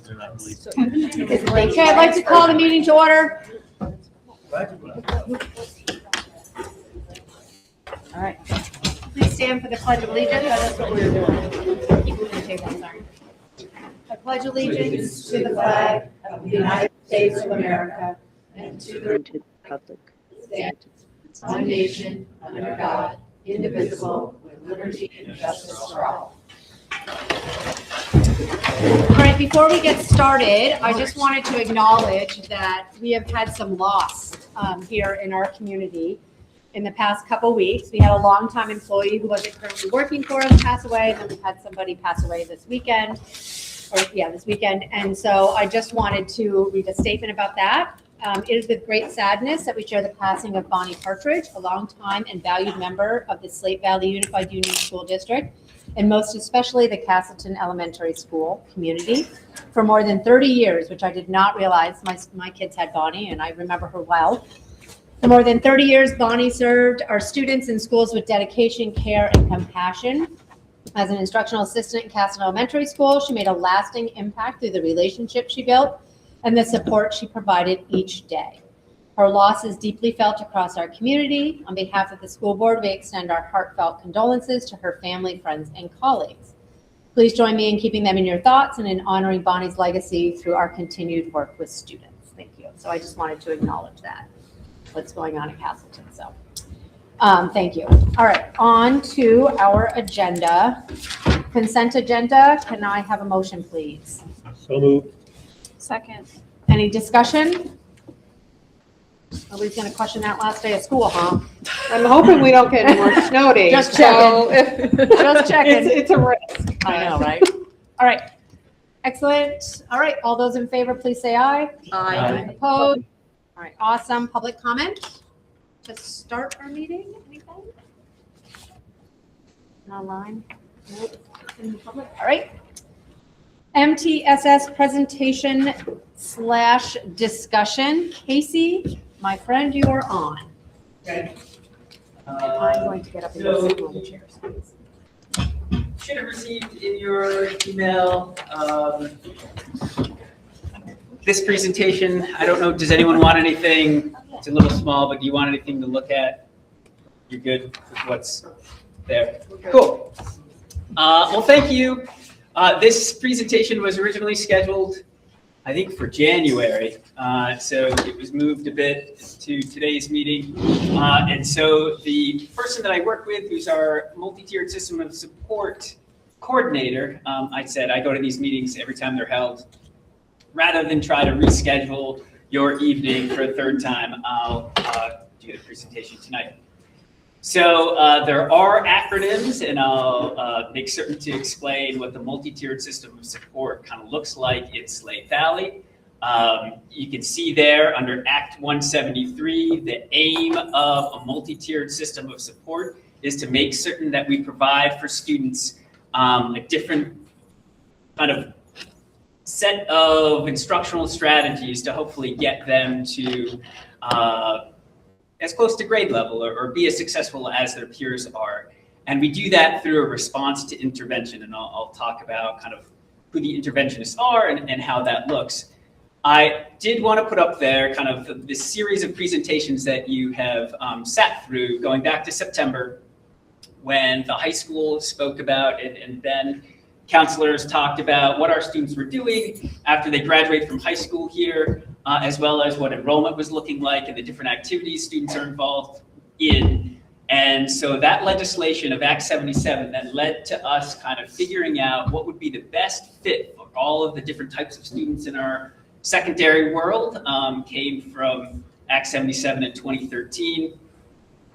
Okay, I'd like to call the meeting to order. All right. Please stand for the Pledge of Allegiance. That's what we're doing. Keep moving the table, sorry. I pledge allegiance to the flag of the United States of America and to the republic one nation, under God, indivisible, with liberty and justice for all. All right, before we get started, I just wanted to acknowledge that we have had some loss here in our community in the past couple weeks. We had a longtime employee who wasn't currently working for us pass away, and then we had somebody pass away this weekend. And so I just wanted to read a statement about that. It is with great sadness that we share the passing of Bonnie Partridge, a longtime and valued member of the Slate Valley Unified Union School District, and most especially the Castleton Elementary School community. For more than 30 years, which I did not realize, my kids had Bonnie, and I remember her well. For more than 30 years, Bonnie served our students and schools with dedication, care, and compassion. As an instructional assistant in Castleton Elementary School, she made a lasting impact through the relationship she built and the support she provided each day. Her loss is deeply felt across our community. On behalf of the school board, we extend our heartfelt condolences to her family, friends, and colleagues. Please join me in keeping them in your thoughts and in honoring Bonnie's legacy through our continued work with students. Thank you. So I just wanted to acknowledge that, what's going on at Castleton. So thank you. All right, on to our agenda. Consent agenda. Can I have a motion, please? So moved. Second. Any discussion? Nobody's going to question that last day of school, huh? I'm hoping we don't get any more snow days. Just checking. Just checking. It's a risk. I know, right? All right. Excellent. All right. All those in favor, please say aye. Aye. Opposed? All right. Awesome. Public comment to start our meeting? Anything? Online? Nope. In the public? All right. MTSS Presentation-Discussion. Casey, my friend, you are on. Okay. I'm going to get up and go sit on the chairs, please. Should have received in your email this presentation. I don't know, does anyone want anything? It's a little small, but do you want anything to look at? You're good with what's there? Cool. Well, thank you. This presentation was originally scheduled, I think, for January. So it was moved a bit to today's meeting. And so the person that I work with, who's our multi-tiered system of support coordinator, I said I go to these meetings every time they're held. Rather than try to reschedule your evening for a third time, I'll do the presentation tonight. So there are acronyms, and I'll make certain to explain what the multi-tiered system of support kind of looks like in Slate Valley. You can see there under Act 173, the aim of a multi-tiered system of support is to make certain that we provide for students a different kind of set of instructional strategies to hopefully get them to as close to grade level or be as successful as their peers are. And we do that through a response to intervention. And I'll talk about kind of who the interventionists are and how that looks. I did want to put up there kind of this series of presentations that you have sat through going back to September when the high school spoke about it, and then counselors talked about what our students were doing after they graduate from high school here, as well as what enrollment was looking like and the different activities students are involved in. And so that legislation of Act 77 then led to us kind of figuring out what would be the best fit for all of the different types of students in our secondary world. Came from Act 77 in 2013.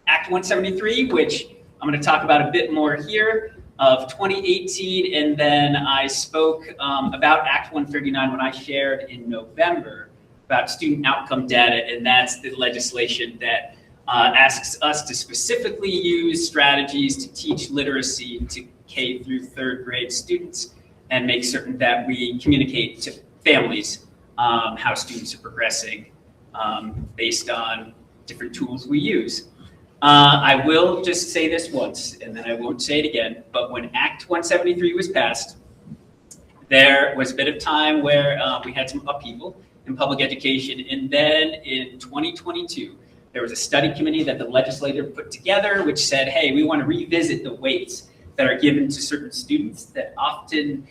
Act 173, which I'm going to talk about a bit more here, of 2018, and then I spoke about Act 139 when I shared in November about student outcome data, and that's the legislation that asks us to specifically use strategies to teach literacy to K through third grade students and make certain that we communicate to families how students are progressing based on different tools we use. I will just say this once, and then I won't say it again, but when Act 173 was passed, there was a bit of time where we had some upheaval in public education. And then in 2022, there was a study committee that the legislature put together, which said, hey, we want to revisit the weights that are given to certain students that often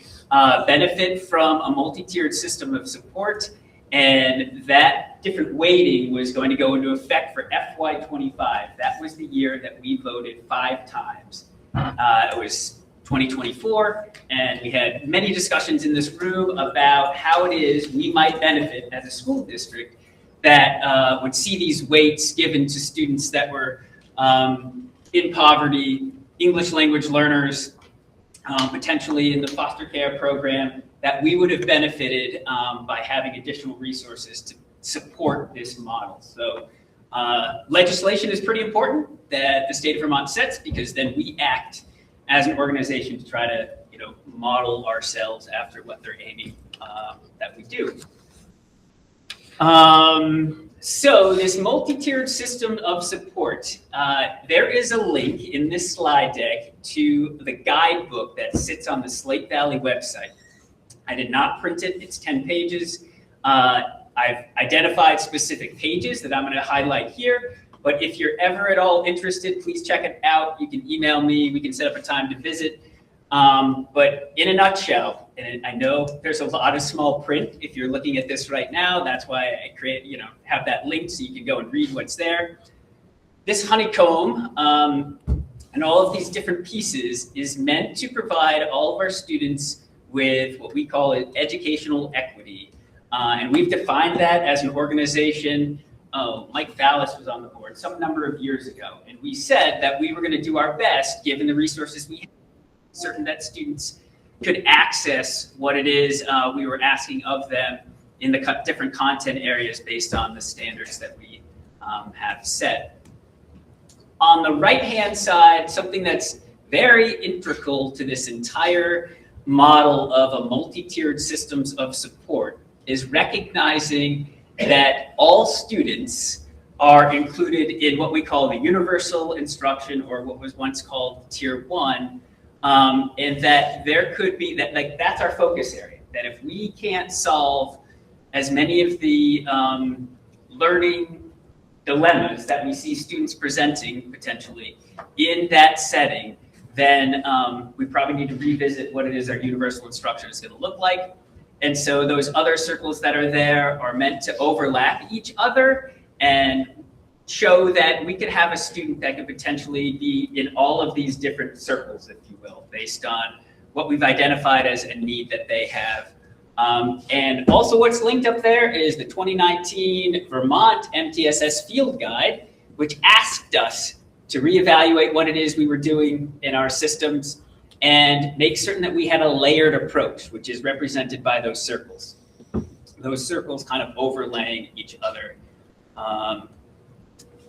benefit from a multi-tiered system of support. And that different weighting was going to go into effect for FY25. That was the year that we voted 5 times. It was 2024, and we had many discussions in this room about how it is we might benefit as a school district that would see these weights given to students that were in poverty, English language learners, potentially in the foster care program, that we would have benefited by having additional resources to support this model. So legislation is pretty important that the state of Vermont sets, because then we act as an organization to try to model ourselves after what they're aiming that we do. So this multi-tiered system of support, there is a link in this slide deck to the guidebook that sits on the Slate Valley website. I did not print it, it's 10 pages. I've identified specific pages that I'm going to highlight here, but if you're ever at all interested, please check it out. You can email me, we can set up a time to visit. But in a nutshell, and I know there's a lot of small print if you're looking at this right now, that's why I have that link so you can go and read what's there. This honeycomb and all of these different pieces is meant to provide all of our students with what we call educational equity. And we've defined that as an organization. Mike Fallis was on the board some number of years ago, and we said that we were going to do our best, given the resources we had, certain that students could access what it is we were asking of them in the different content areas based on the standards that we have set. On the right-hand side, something that's very integral to this entire model of a multi-tiered systems of support is recognizing that all students are included in what we call the universal instruction, or what was once called Tier 1, and that there could be, that's our focus area, that if we can't solve as many of the learning dilemmas that we see students presenting potentially in that setting, then we probably need to revisit what it is our universal instruction is going to look like. And so those other circles that are there are meant to overlap each other and show that we could have a student that could potentially be in all of these different circles, if you will, based on what we've identified as a need that they have. And also what's linked up there is the 2019 Vermont MTSS Field Guide, which asked us to reevaluate what it is we were doing in our systems and make certain that we had a layered approach, which is represented by those circles. Those circles kind of overlaying each other.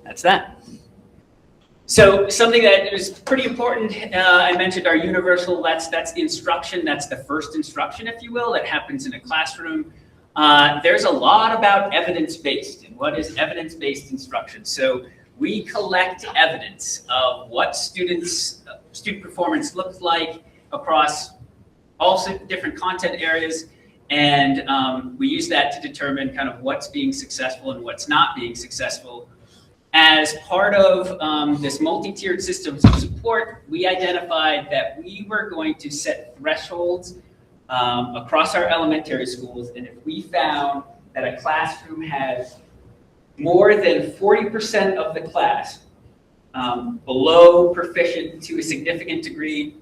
That's that. So something that is pretty important, I mentioned our universal, that's the instruction, that's the first instruction, if you will, that happens in a classroom. There's a lot about evidence-based, and what is evidence-based instruction? So we collect evidence of what student performance looks like across all different content areas, and we use that to determine kind of what's being successful and what's not being successful. As part of this multi-tiered systems of support, we identified that we were going to set thresholds across our elementary schools, and if we found that a classroom has more than 40% of the class below proficient to a significant degree,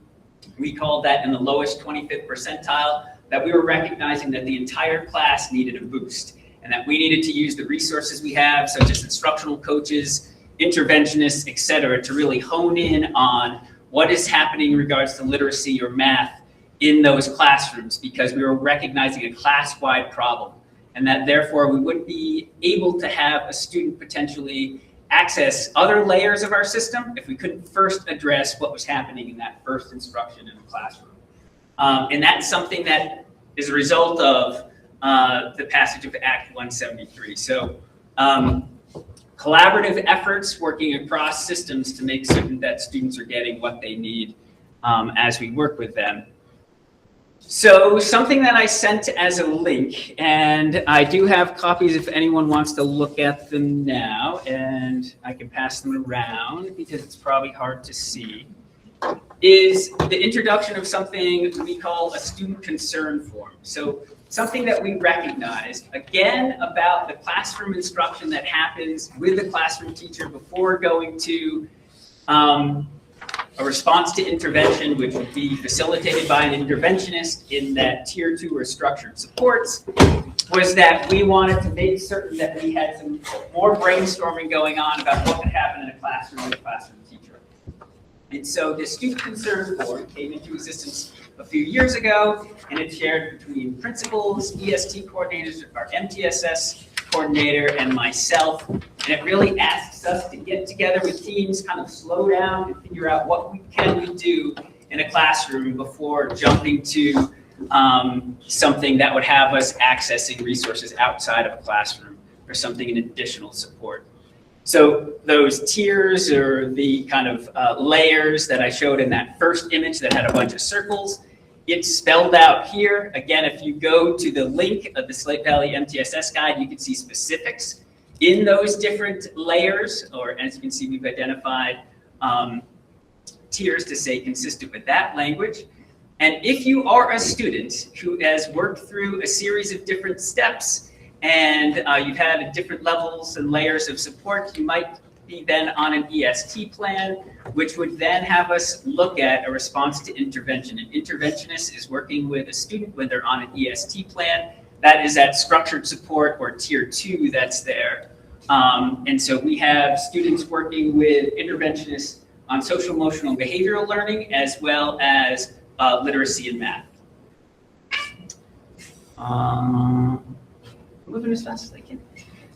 we called that in the lowest 25th percentile, that we were recognizing that the entire class needed a boost, and that we needed to use the resources we have, such as instructional coaches, interventionists, et cetera, to really hone in on what is happening in regards to literacy or math in those classrooms, because we were recognizing a class-wide problem, and that therefore we wouldn't be able to have a student potentially access other layers of our system if we couldn't first address what was happening in that first instruction in the classroom. And that's something that is a result of the passage of Act 173. So collaborative efforts working across systems to make certain that students are getting what they need as we work with them. So something that I sent as a link, and I do have copies if anyone wants to look at them now, and I can pass them around because it's probably hard to see, is the introduction of something we call a student concern form. So something that we recognized, again, about the classroom instruction that happens with the classroom teacher before going to a response to intervention, which would be facilitated by an interventionist in that tier 2 or structured supports, was that we wanted to make certain that we had some more brainstorming going on about what could happen in a classroom with a classroom teacher. And so the student concern form came into existence a few years ago, and it's shared between principals, EST coordinators, our MTSS coordinator, and myself. And it really asks us to get together with teams, kind of slow down and figure out what we do in a classroom before jumping to something that would have us accessing resources outside of a classroom or something in additional support. So those tiers or the kind of layers that I showed in that first image that had a bunch of circles, it's spelled out here. Again, if you go to the link of the Slate Valley MTSS guide, you can see specifics in those different layers, or as you can see, we've identified tiers to say consistent with that language. And if you are a student who has worked through a series of different steps and you've had different levels and layers of support, you might be then on an EST plan, which would then have us look at a response to intervention. An interventionist is working with a student when they're on an EST plan. That is that structured support or tier 2 that's there. And so we have students working with interventionists on social, emotional, and behavioral learning, as well as literacy and math. Moving as fast as I can.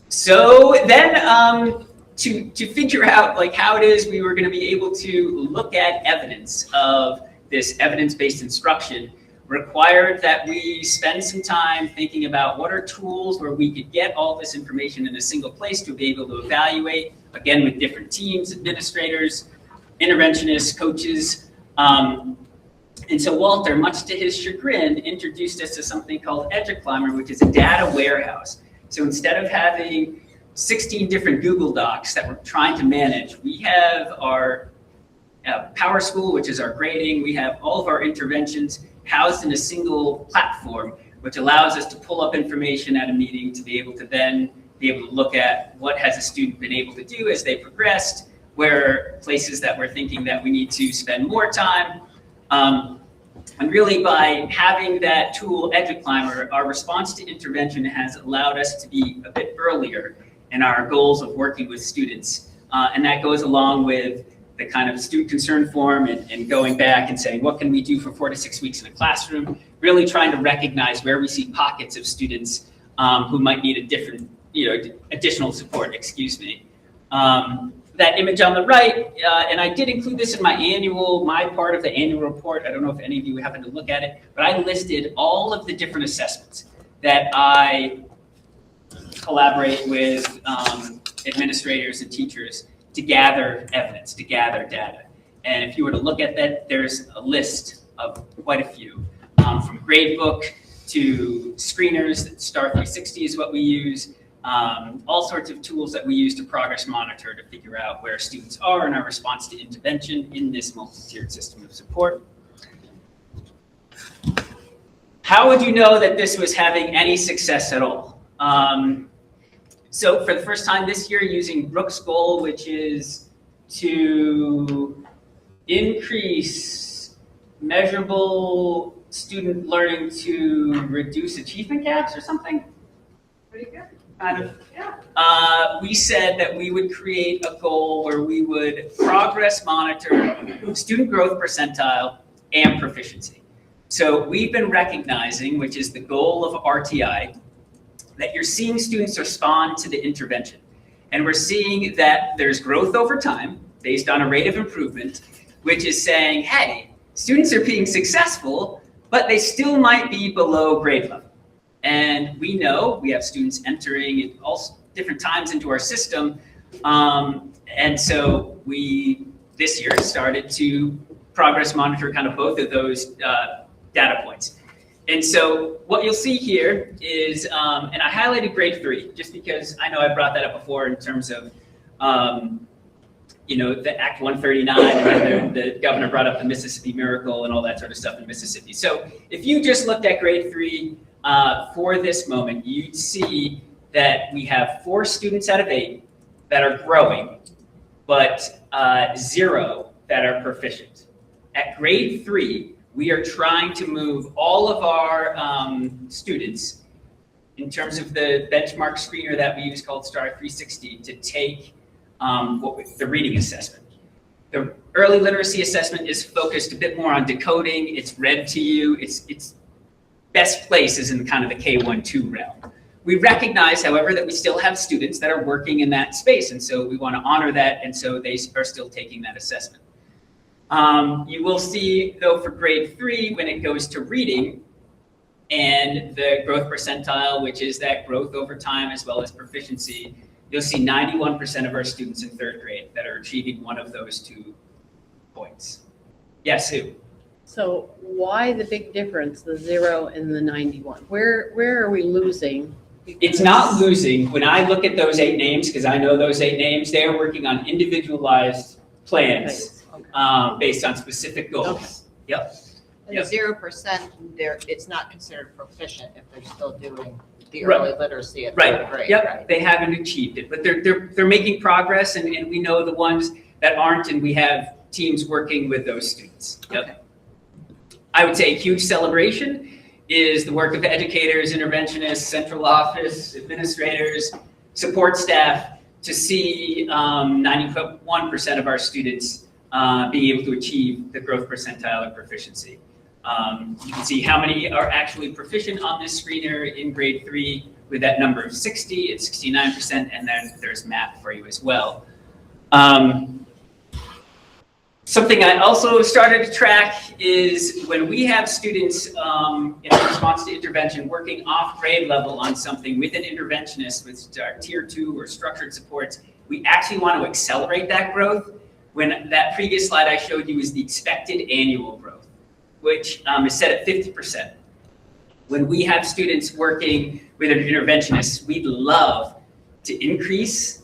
So then, to figure out like how it is we were going to be able to look at evidence of this evidence-based instruction required that we spend some time thinking about what are tools where we could get all this information in a single place to be able to evaluate, again, with different teams, administrators, interventionists, coaches. And so Walter, much to his chagrin, introduced us to something called EduClimber, which is a data warehouse. So instead of having 16 different Google Docs that we're trying to manage, we have our Power School, which is our grading. We have all of our interventions housed in a single platform, which allows us to pull up information at a meeting to be able to then be able to look at what has a student been able to do as they progressed, where places that we're thinking that we need to spend more time. And really by having that tool, EduClimber, our response to intervention has allowed us to be a bit earlier in our goals of working with students. And that goes along with the kind of student concern form and going back and saying, what can we do for 4 to 6 weeks in a classroom? Really trying to recognize where we see pockets of students who might need a different, additional support, That image on the right, and I did include this in my part of the annual report. I don't know if any of you happen to look at it, but I listed all of the different assessments that I collaborate with administrators and teachers to gather evidence, to gather data. And if you were to look at that, there's a list of quite a few, from gradebook to screeners. Star 360 is what we use. All sorts of tools that we use to progress monitor to figure out where students are in our response to intervention in this multi-tiered system of support. How would you know that this was having any success at all? So for the first time this year, using Brooks' goal, which is to increase measurable student learning to reduce achievement gaps or something? Pretty good. Kind of. Yeah. We said that we would create a goal where we would progress monitor student growth percentile and proficiency. So we've been recognizing, which is the goal of RTI, that you're seeing students respond to the intervention. And we're seeing that there's growth over time based on a rate of improvement, which is saying, hey, students are being successful, but they still might be below grade level. And we know we have students entering at all different times into our system. And so we, this year, started to progress monitor kind of both of those data points. And so what you'll see here is, and I highlighted grade 3, just because I know I brought that up before in terms of, the Act 139, and the governor brought up the Mississippi Miracle and all that sort of stuff in Mississippi. So if you just looked at grade 3 for this moment, you'd see that we have 4 students out of 8 that are growing, but 0 that are proficient. At grade 3, we are trying to move all of our students, in terms of the benchmark screener that we use called Star 360, to take the reading assessment. The early literacy assessment is focused a bit more on decoding. It's read to you. Its best place is in kind of the K1-2 realm. We recognize, however, that we still have students that are working in that space, and so we want to honor that, and so they are still taking that assessment. You will see, though, for grade 3, when it goes to reading and the growth percentile, which is that growth over time as well as proficiency, you'll see 91% of our students in 3rd grade that are achieving one of those 2 points. Yes, Sue? So why the big difference, the 0 and the 91? Where are we losing? It's not losing. When I look at those 8 names, because I know those 8 names, they are working on individualized plans based on specific goals. Okay. Yep. And Yep. 0%, it's not considered proficient if they're still doing the Right. early literacy at Right. 3rd grade. Yep. Right. They haven't achieved it, but they're making progress, and we know the ones that aren't, and we have teams working with those students. Yep. Okay. I would say a huge celebration is the work of educators, interventionists, central office, administrators, support staff, to see 91% of our students being able to achieve the growth percentile of proficiency. You can see how many are actually proficient on this screener in grade 3 with that number of 60, it's 69%, and then there's math for you as well. Something I also started to track is when we have students in response to intervention working off grade level on something with an interventionist, with our tier 2 or structured supports, we actually want to accelerate that growth. When that previous slide I showed you is the expected annual growth, which is set at 50%. When we have students working with an interventionist, we'd love to increase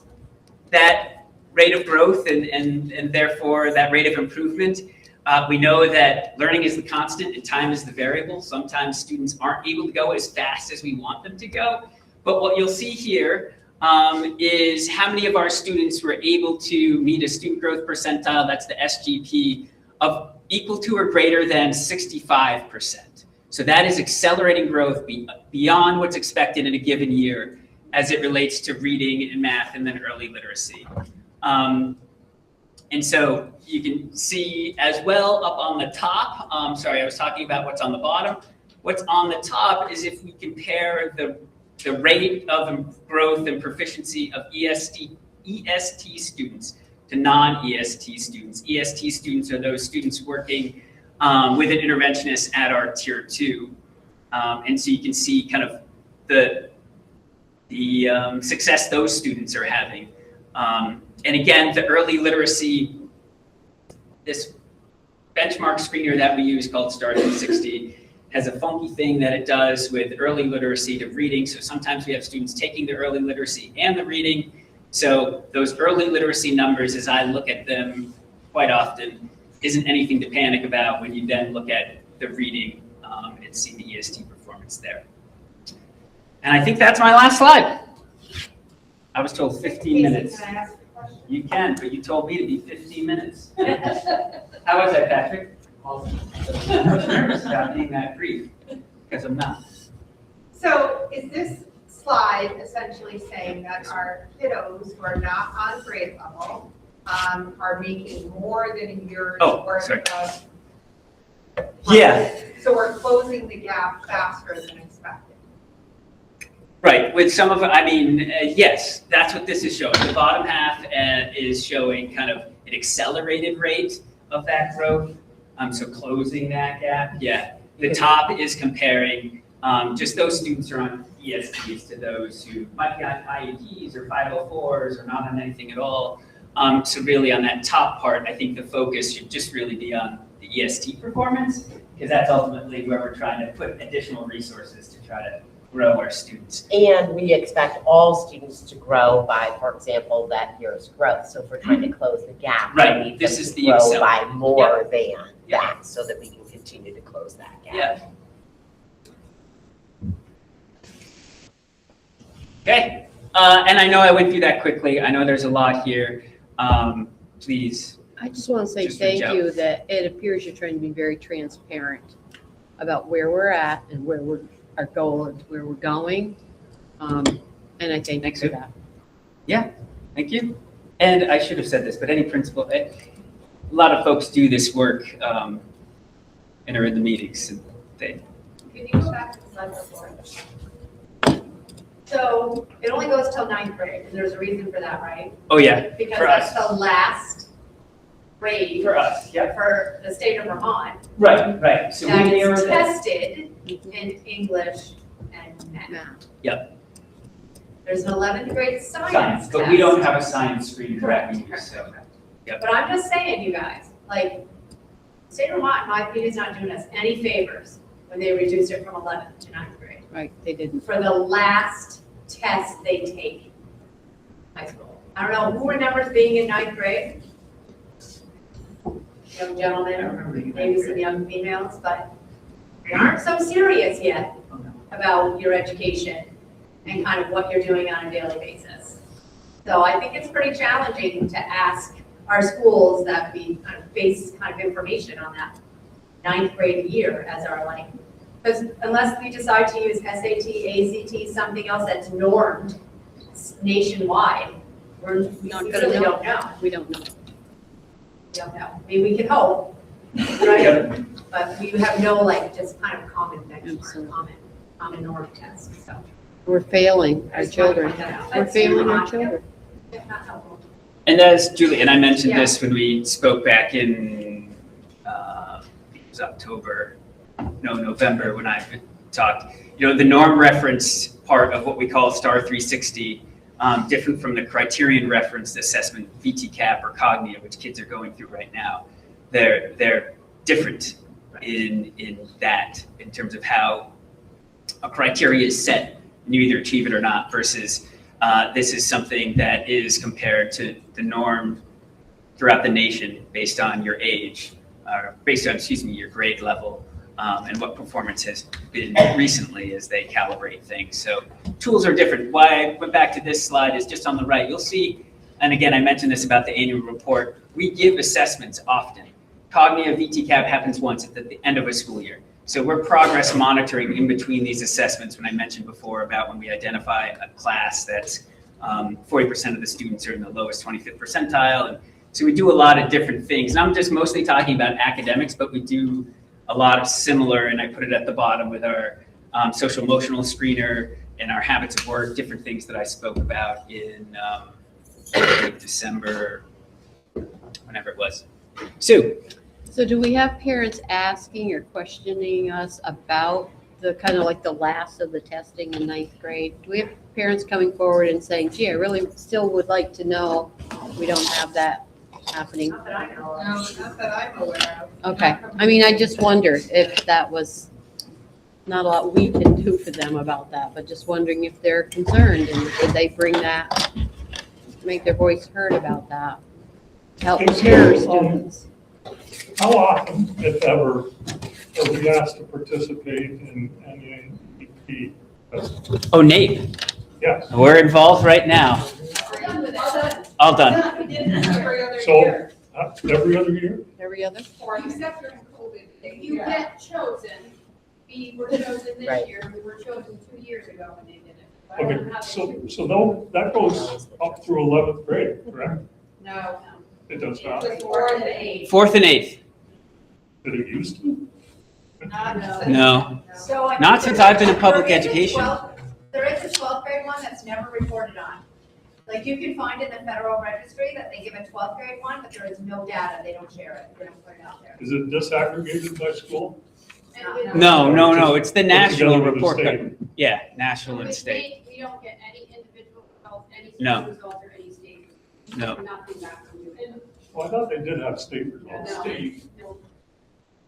that rate of growth and therefore that rate of improvement. We know that learning is the constant and time is the variable. Sometimes students aren't able to go as fast as we want them to go. But what you'll see here is how many of our students were able to meet a student growth percentile, that's the SGP, of equal to or greater than 65%. So that is accelerating growth beyond what's expected in a given year as it relates to reading and math and then early literacy. And so you can see as well up on the top, sorry, I was talking about what's on the bottom. What's on the top is if we compare the rate of growth and proficiency of EST students to non-EST students. EST students are those students working with an interventionist at our tier 2. And so you can see kind of the success those students are having. And again, the early literacy, this benchmark screener that we use called Star 360 has a funky thing that it does with early literacy to reading. So sometimes we have students taking the early literacy and the reading. So those early literacy numbers, as I look at them quite often, isn't anything to panic about when you then look at the reading and see the EST performance there. And I think that's my last slide. I was told 15 minutes. Can I ask a question? You can, but you told me to be 15 minutes. How was that, Patrick? I was nervous about being that brief, because I'm not. So is this slide essentially saying that our kiddos who are not on grade level are making more than a year's worth sorry. of? Yeah. So we're closing the gap faster than expected. Right, with some of, I mean, yes, that's what this is showing. The bottom half is showing kind of an accelerated rate of that growth. So closing that gap, yeah. The top is comparing just those students who are on ESTs to those who might be on IEPs or 504s or not on anything at all. So really on that top part, I think the focus should just really be on the EST performance. because that's ultimately where we're trying to put additional resources to try to grow our students. And we expect all students to grow by, for example, that year's growth. So if we're trying to close the gap, Right, we need this them is to the grow Excel. by more than Yep. that, so that we can continue to close that gap. Yeah. Okay, and I know I went through that quickly. I know there's a lot here. Please. I just want to say Just reach thank out. you that it appears you're trying to be very transparent about where we're at and our goal is where we're going. And I thank you Thanks, for Sue. that. Thank you. And I should have said this, but any principal, a lot of folks do this work and are in the meetings. And they, Can you go back to the slide before? So it only goes till 9th grade, and there's a reason for that, right? oh yeah, Because for that's us. the last grade For us, yeah. for the state of Vermont Right. So that we narrowed is it. tested in English and math. Now, There's an 11th grade science Science, test. but we don't have a science screen Correct, track either, correct, so. correct. Yep. But I'm just saying, you guys, like, the state of Vermont, in my opinion, is not doing us any favors when they reduced it from 11th to 9th grade. right, they didn't. For the last test they take in high school. I don't know, who remembers being in 9th grade? Young gentlemen, maybe some young females, but they aren't so serious yet about your education and kind of what you're doing on a daily basis. So I think it's pretty challenging to ask our schools that we kind of base kind of information on that 9th grade year as our like, because unless we decide to use SAT, ACT, something else that's normed nationwide, we Not gonna really know. don't know. We don't know. We don't know. I mean, we can hope, right? Yep. But we have no like just kind of common benchmark, Absolutely. common norm test, so. We're failing I our just wanted to children. point that out. We're But failing our Vermont, children. yeah, not helpful. And as Julie, and I mentioned Yeah. this when we spoke back in, I think it was November when I talked. The norm reference part of what we call STAR 360, different from the criterion referenced assessment, VTCAP or Cognia, which kids are going through right now. They're different in that, in terms of how a criteria is set and you either achieve it or not, versus this is something that is compared to the norm throughout the nation based on your age, based on, your grade level, and what performance has been recently as they calibrate things. So tools are different. Why I went back to this slide is just on the right. You'll see, and again, I mentioned this about the annual report, we give assessments often. Cognia VTCAP happens once at the end of a school year. So we're progress monitoring in between these assessments when I mentioned before about when we identify a class that's 40% of the students are in the lowest 25th percentile. And so we do a lot of different things. And I'm just mostly talking about academics, but we do a lot of similar, and I put it at the bottom with our social emotional screener and our habits of work, different things that I spoke about in December, whenever it was. Sue. So do we have parents asking or questioning us about the kind of like the last of the testing in 9th grade? Do we have parents coming forward and saying, gee, I really still would like to know? We don't have that happening. Not that I know of. No, not that I'm aware of. Okay. I mean, I just wondered if that was not a lot we can do for them about that, but just wondering if they're concerned and did they bring that, make their voice heard about that? Help prepare students. How often, if ever, are we asked to participate in any NEP? Oh, Nate. Yes. We're involved right now. We're done with it. All done. We did it every other So- year. Every other year? Every other? Except during COVID. If you get chosen, we were chosen this Right. year, we were chosen 2 years ago when they did it. But I don't Okay, have so, it. so that goes up through 11th grade, correct? No, It does it not. was 4th and 8th. 4th and 8th. Did it used to? No. So I Not think since I've been in public there is a education. there is a 12th grade one that's never reported on. Like you can find in the federal registry that they give a 12th grade one, but there is no data, they don't share it, they don't put it out there. Is it disaggregated by school? No, it's the Put national together with the report. state? Yeah, national and state. We don't get any individual results, any No. student results or any state. No. Nothing back from you. Well, I thought they did have state results. No.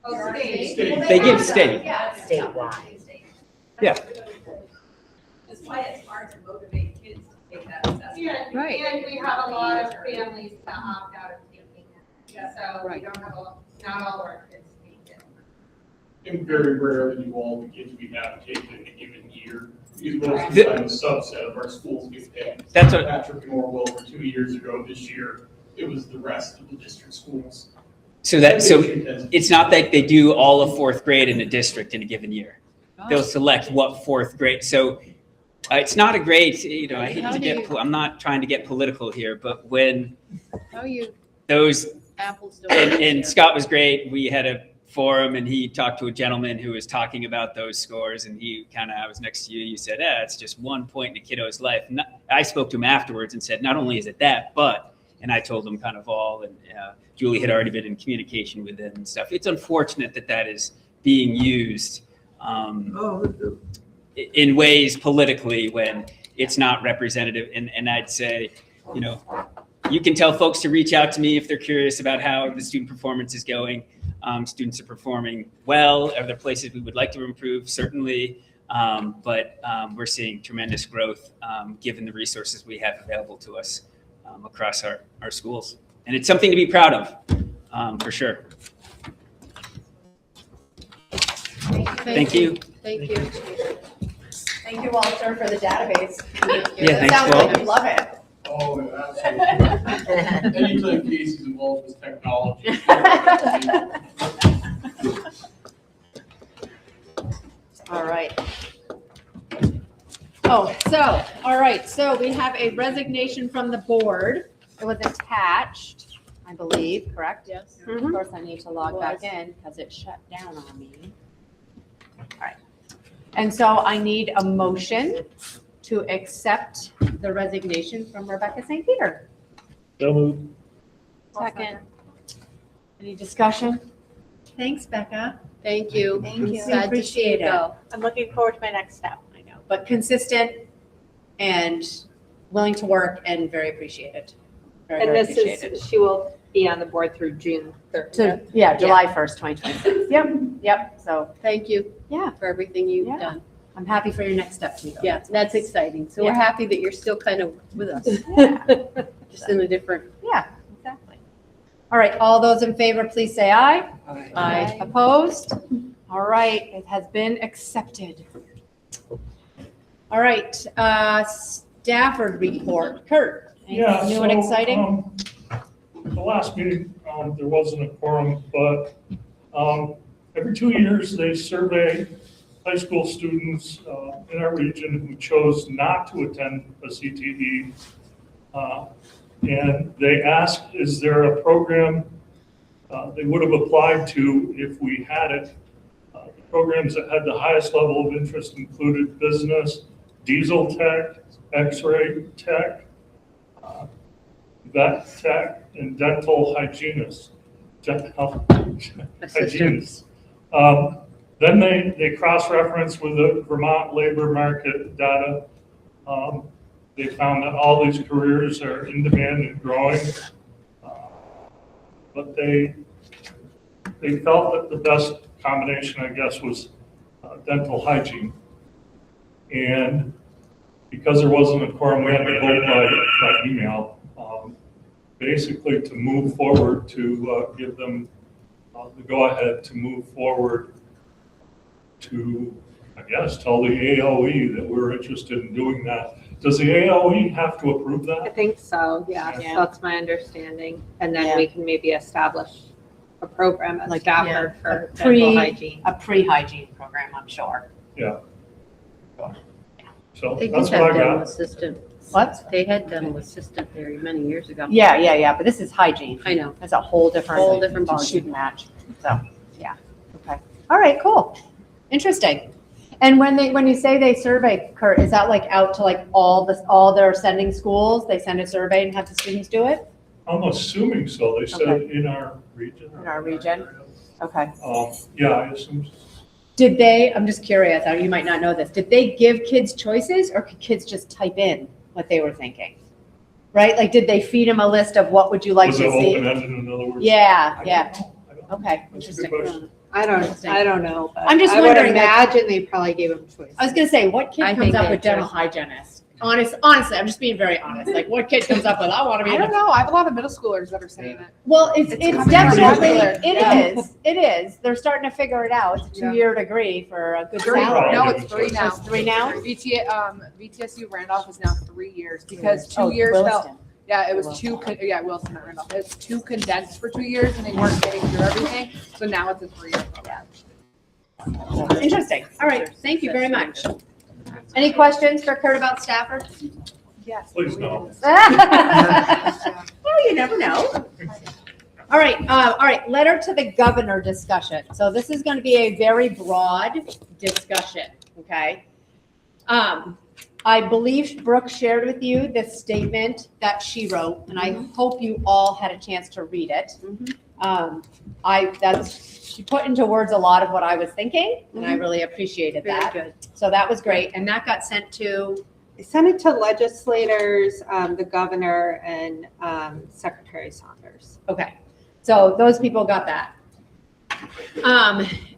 Oh, state. State. Well, They give have state. Yeah. Statewide. Yeah. That's why it's hard to motivate kids to take that assessment. Yeah, Right. and we have a lot of families that opt out of taking it. Yeah. So we Right. don't have, not all of our kids take it. And very rarely do all the kids we have take it in a given year. Because most of The- the time, a subset of our schools get picked. That's what- Patrick and Orwell for 2 years ago. This year, it was the rest of the district schools. So it's not that they do all of fourth grade in a district in a given year. They'll select what fourth grade. So it's not a great, I hate How to do get, you- I'm not trying to get political here, but when How you, those, apples don't. and Scott was great, we had a forum and he talked to a gentleman who was talking about those scores and he I was next to you, you said, it's just 1 point in a kiddo's life. And I spoke to him afterwards and said, not only is it that, but, and I told him kind of all, and Julie had already been in communication with him and stuff. It's unfortunate that that is being used in ways politically when it's not representative. And I'd say, you can tell folks to reach out to me if they're curious about how the student performance is going. Students are performing well. Are there places we would like to improve? Certainly. But we're seeing tremendous growth given the resources we have available to us across our schools. And it's something to be proud of, for sure. Thank you. Thank you. Thank you, Walter, for the database. Yeah, It thanks, sounds Walt. like you love it. Oh, absolutely. Anytime Casey's involved with technology. All right. All right, so we have a resignation from the board. It was attached, I believe, correct? Yes. Of course, I need to log back in because it shut down on me. All right. And so I need a motion to accept the resignation from Rebeckah St. Peter. So moved. Second. Any discussion? Thanks, Becca. Thank you. Thank you. Sad to see Appreciate you it. go. I'm looking forward to my next step. I know, but consistent and willing to work and very appreciated. Very, And very this appreciated. is, she will be on the board through June 30th. So, yeah, July 1st, 2026. Yep. So, Thank you. Yeah. For everything you've Yeah. done. I'm happy for your next step, Tito. Yeah, that's exciting. So we're Yeah. happy that you're still kind of with us, Yeah, just in a different. yeah, exactly. All right, all those in favor, please say aye. Aye. Opposed? All right, it has been accepted. All right, Stafford Report. Kurt, Yeah, anything new and exciting? The last meeting, there wasn't a quorum, but every 2 years, they survey high school students in our region who chose not to attend a CTE. And they ask, is there a program they would have applied to if we had it? The programs that had the highest level of interest included business, diesel tech, x-ray tech, vet tech, and dental hygienist. Hygienist. Then they cross-reference with the Vermont labor market data. They found that all these careers are in demand and growing. But they felt that the best combination, I guess, was dental hygiene. And because there wasn't a quorum, we had to vote by email, basically to move forward, to give them the go-ahead to move forward to, I guess, tell the AOE that we're interested in doing that. Does the AOE have to approve I that? think so, yes, Yeah. that's my understanding. And Yeah. then we can maybe establish a program at Like, Stafford for pre- dental hygiene. A pre-hygiene program, I'm sure. So They did that's what have I dental got. assistant. What? They had dental assistant there many years ago. Yeah, but this is hygiene. I know. That's a whole different. Whole different ballgame. Shoot match, so, yeah, okay. All right, cool, interesting. And when you say they survey, Kurt, is that like out to like all their sending schools? They send a survey and have the students do it? I'm assuming so. They said Okay. in our region. In our region? Okay. Yeah, I assume. Did they, I'm just curious, you might not know this, did they give kids choices or could kids just type in what they were thinking? Right, like did they feed them a list of what would you like Was to it see? open-ended, in other words? Yeah, I yeah, don't know. okay, That's a interesting. good question. I don't know. But I'm just I would wondering, like- imagine they probably gave them choice. I was gonna say, what kid I comes think up they with dental chose- hygienist? Honestly, I'm just being very honest. Like, what kid comes up with, I want to be I in a don't know. I have a lot of middle schoolers that are saying it. Well, it's coming definitely, popular. it is. They're starting to figure it out. It's a 2-year degree for a good Three. salary. No, it's 3 now. It's 3 now? VTSU Randolph is now 3 years because 2 Oh, years Williston. felt. Yeah, it was Wilson at Randolph. It's too condensed for 2 years and they weren't getting through everything. So now it's a 3-year program. Interesting. All right, thank you very much. Any questions for Kurt about Stafford? Yes. Please no. Well, you never know. All right, letter to the governor discussion. So this is going to be a very broad discussion, okay? I believe Brooke shared with you the statement that she wrote, and I hope you all had a chance to read it. She put into words a lot of what I was thinking, and I really appreciated that. Very good. So that was great, and that got sent to, They sent it to legislators, the governor, and Secretary Saunders. okay. So those people got that.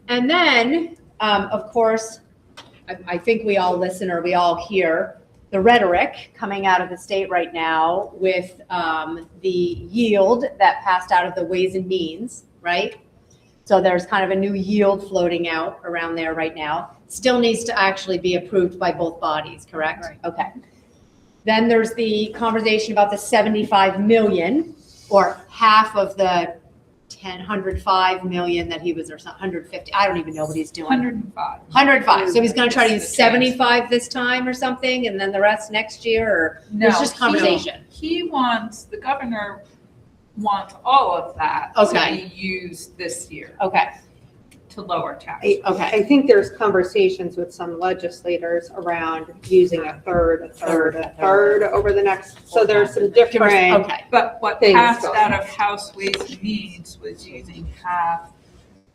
And then, of course, I think we all listen or we all hear the rhetoric coming out of the state right now with the yield that passed out of the Ways and Means, right? So there's kind of a new yield floating out around there right now. Still needs to actually be approved by both bodies, correct? Right. Okay. Then there's the conversation about the 75 million or half of the 105 million that he was, or something, 150. I don't even know what he's doing. 105. 105. So he's going to try to use 75 this time or something, and then the rest next year, or there's just conversation. The governor wants all of that Okay. to be used this year Okay. to lower taxes. Okay. I think there's conversations with some legislators around using a third over the next, so there's some different. Okay. But what Things passed going out of House Ways and Means was using half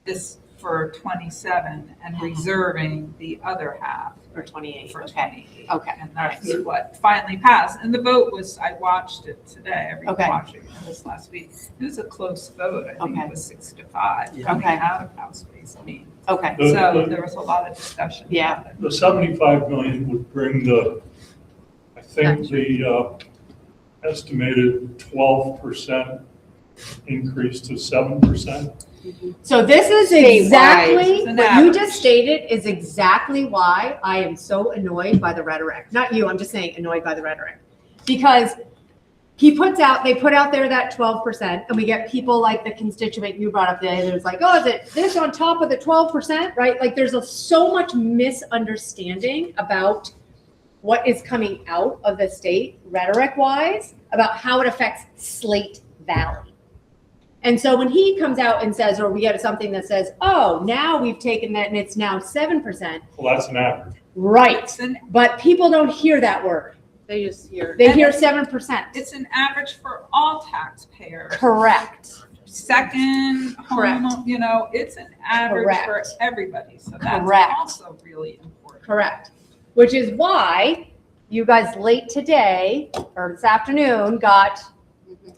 this for 27 and reserving the other half For 28. for Okay. 28. Okay. And that's what finally passed. And the vote was, I watched it today, everyone Okay. watched it this last week. It was a close vote. I think Okay. it was 6-5 Yeah. coming Okay. out of House Ways and Means. Okay. So there was a lot of discussion. Yeah. about it. The 75 million would bring I think the estimated 12% increase to 7%. So this is Statewide. exactly, It's an what you average. just stated is exactly why I am so annoyed by the rhetoric. Not you, I'm just saying annoyed by the rhetoric. Because they put out there that 12%, and we get people like the constituent you brought up today, there's like, oh, is it this on top of the 12%, right? Like there's so much misunderstanding about what is coming out of the state rhetoric-wise about how it affects Slate Valley. And so when he comes out and says, or we get something that says, oh, now we've taken that and it's now 7%. Well, that's an average. Right. But people don't hear that word. They just hear. They hear 7%. It's an average for all taxpayers. Correct. Second Correct. home, it's an average for Correct. everybody. So that's Correct. also really important. Correct. Which is why you guys late today or this afternoon got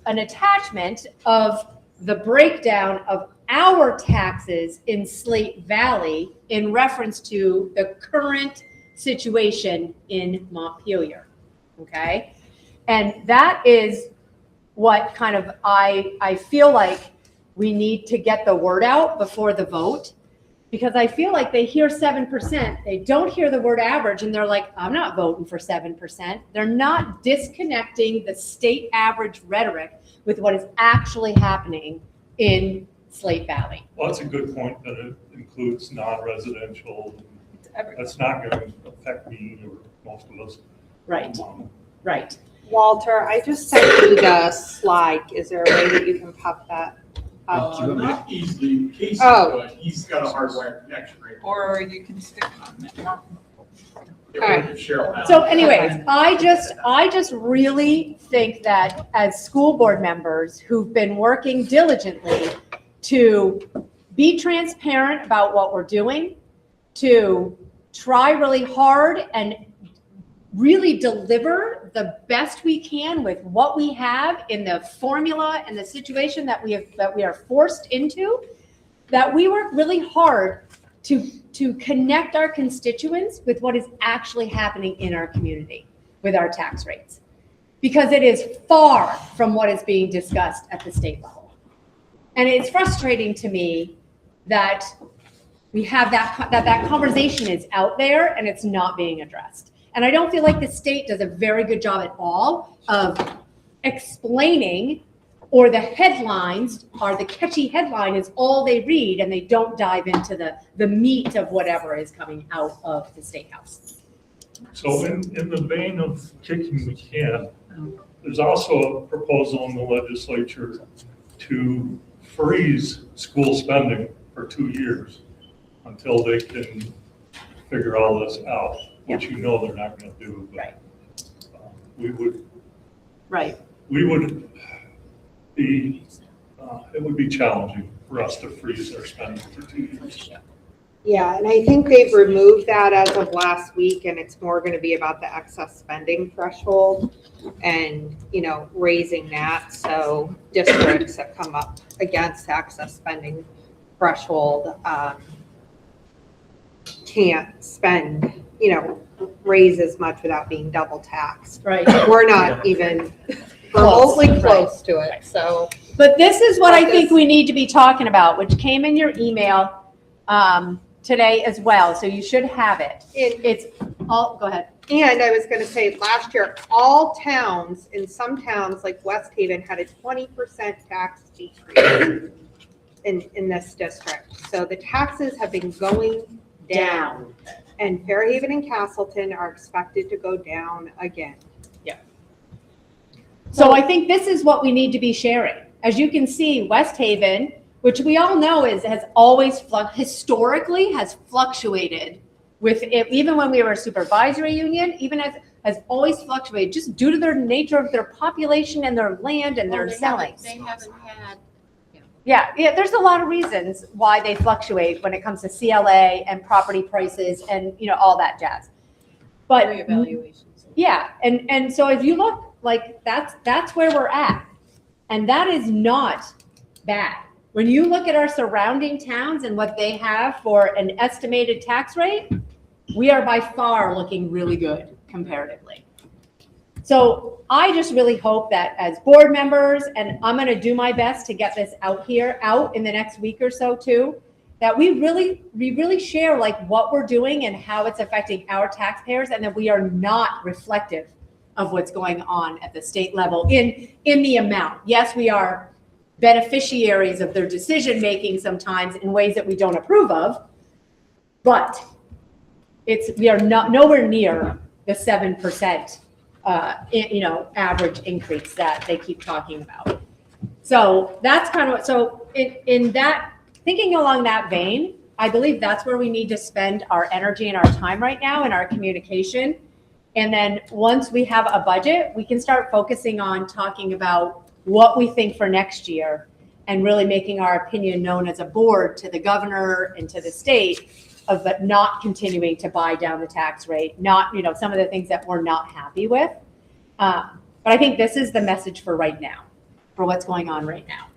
an attachment of the breakdown of our taxes in Slate Valley in reference to the current situation in Montpelier. Okay? And that is what kind of I feel like we need to get the word out before the vote, because I feel like they hear 7%, they don't hear the word average, and they're like, I'm not voting for 7%. They're not disconnecting the state average rhetoric with what is actually happening in Slate Valley. Well, that's a good point that it includes non-residential. That's not going to affect me or most of us. Right, right. Walter, I just sent you the slide. Is there a way that you can pop that up? Not easily. Casey Oh. could. He's got a hardwired connection right now. Or you can stick it on there. Get Alright. rid of Cheryl now. So anyways, I just really think that as school board members who've been working diligently to be transparent about what we're doing, to try really hard and really deliver the best we can with what we have in the formula and the situation that we are forced into, that we work really hard to connect our constituents with what is actually happening in our community with our tax rates. Because it is far from what is being discussed at the state level. And it's frustrating to me that we have that conversation is out there and it's not being addressed. And I don't feel like the state does a very good job at all of explaining, or the headlines are the catchy headline is all they read and they don't dive into the meat of whatever is coming out of the State House. So in the vein of kicking the can, there's also a proposal in the legislature to freeze school spending for 2 years until they can figure all this out, which you know they're not going to do. But, right. We would be, it would be challenging for us to freeze our spending for 2 years. Yeah, and I think they've removed that as of last week, and it's more going to be about the excess spending threshold and, raising that. So districts that come up against the excess spending threshold can't spend, raise as much without being double taxed. Right. We're not even remotely close to it, so. But this is what I think we need to be talking about, which came in your email today as well, so you should have it. It's all, go ahead. And I was gonna say, last year, all towns, in some towns like West Haven, had a 20% tax decrease in this district. So the taxes have been going down. And Fairhaven and Castleton are expected to go down again. So I think this is what we need to be sharing. As you can see, West Haven, which we all know has always historically has fluctuated with it, even when we were a supervisory union, even has always fluctuated just due to their nature of their population and their land and their selling. They haven't had. Yeah, there's a lot of reasons why they fluctuate when it comes to CLA and property prices and all that jazz. But Reevaluations. yeah, and so if you look, like that's where we're at, and that is not bad. When you look at our surrounding towns and what they have for an estimated tax rate, we are by far looking really good comparatively. So I just really hope that as board members, and I'm going to do my best to get this out in the next week or so too, that we really share like what we're doing and how it's affecting our taxpayers, and that we are not reflective of what's going on at the state level in the amount. Yes, we are beneficiaries of their decision making sometimes in ways that we don't approve of, but we are not nowhere near the 7% average increase that they keep talking about. So that's kind of what, so in that, thinking along that vein, I believe that's where we need to spend our energy and our time right now in our communication. And then once we have a budget, we can start focusing on talking about what we think for next year and really making our opinion known as a board to the governor and to the state of not continuing to buy down the tax rate, not, some of the things that we're not happy with. But I think this is the message for right now, for what's going on right now.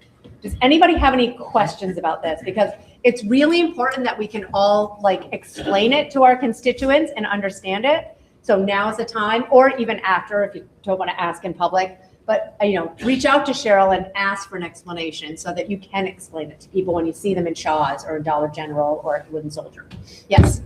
Does anybody have any questions about this? Because it's really important that we can all explain it to our constituents and understand it. So now is the time, or even after, if you don't want to ask in public, but reach out to Cheryl and ask for an explanation so that you can explain it to people when you see them in Shaw's or Dollar General or at Wooden Soldier. Yes.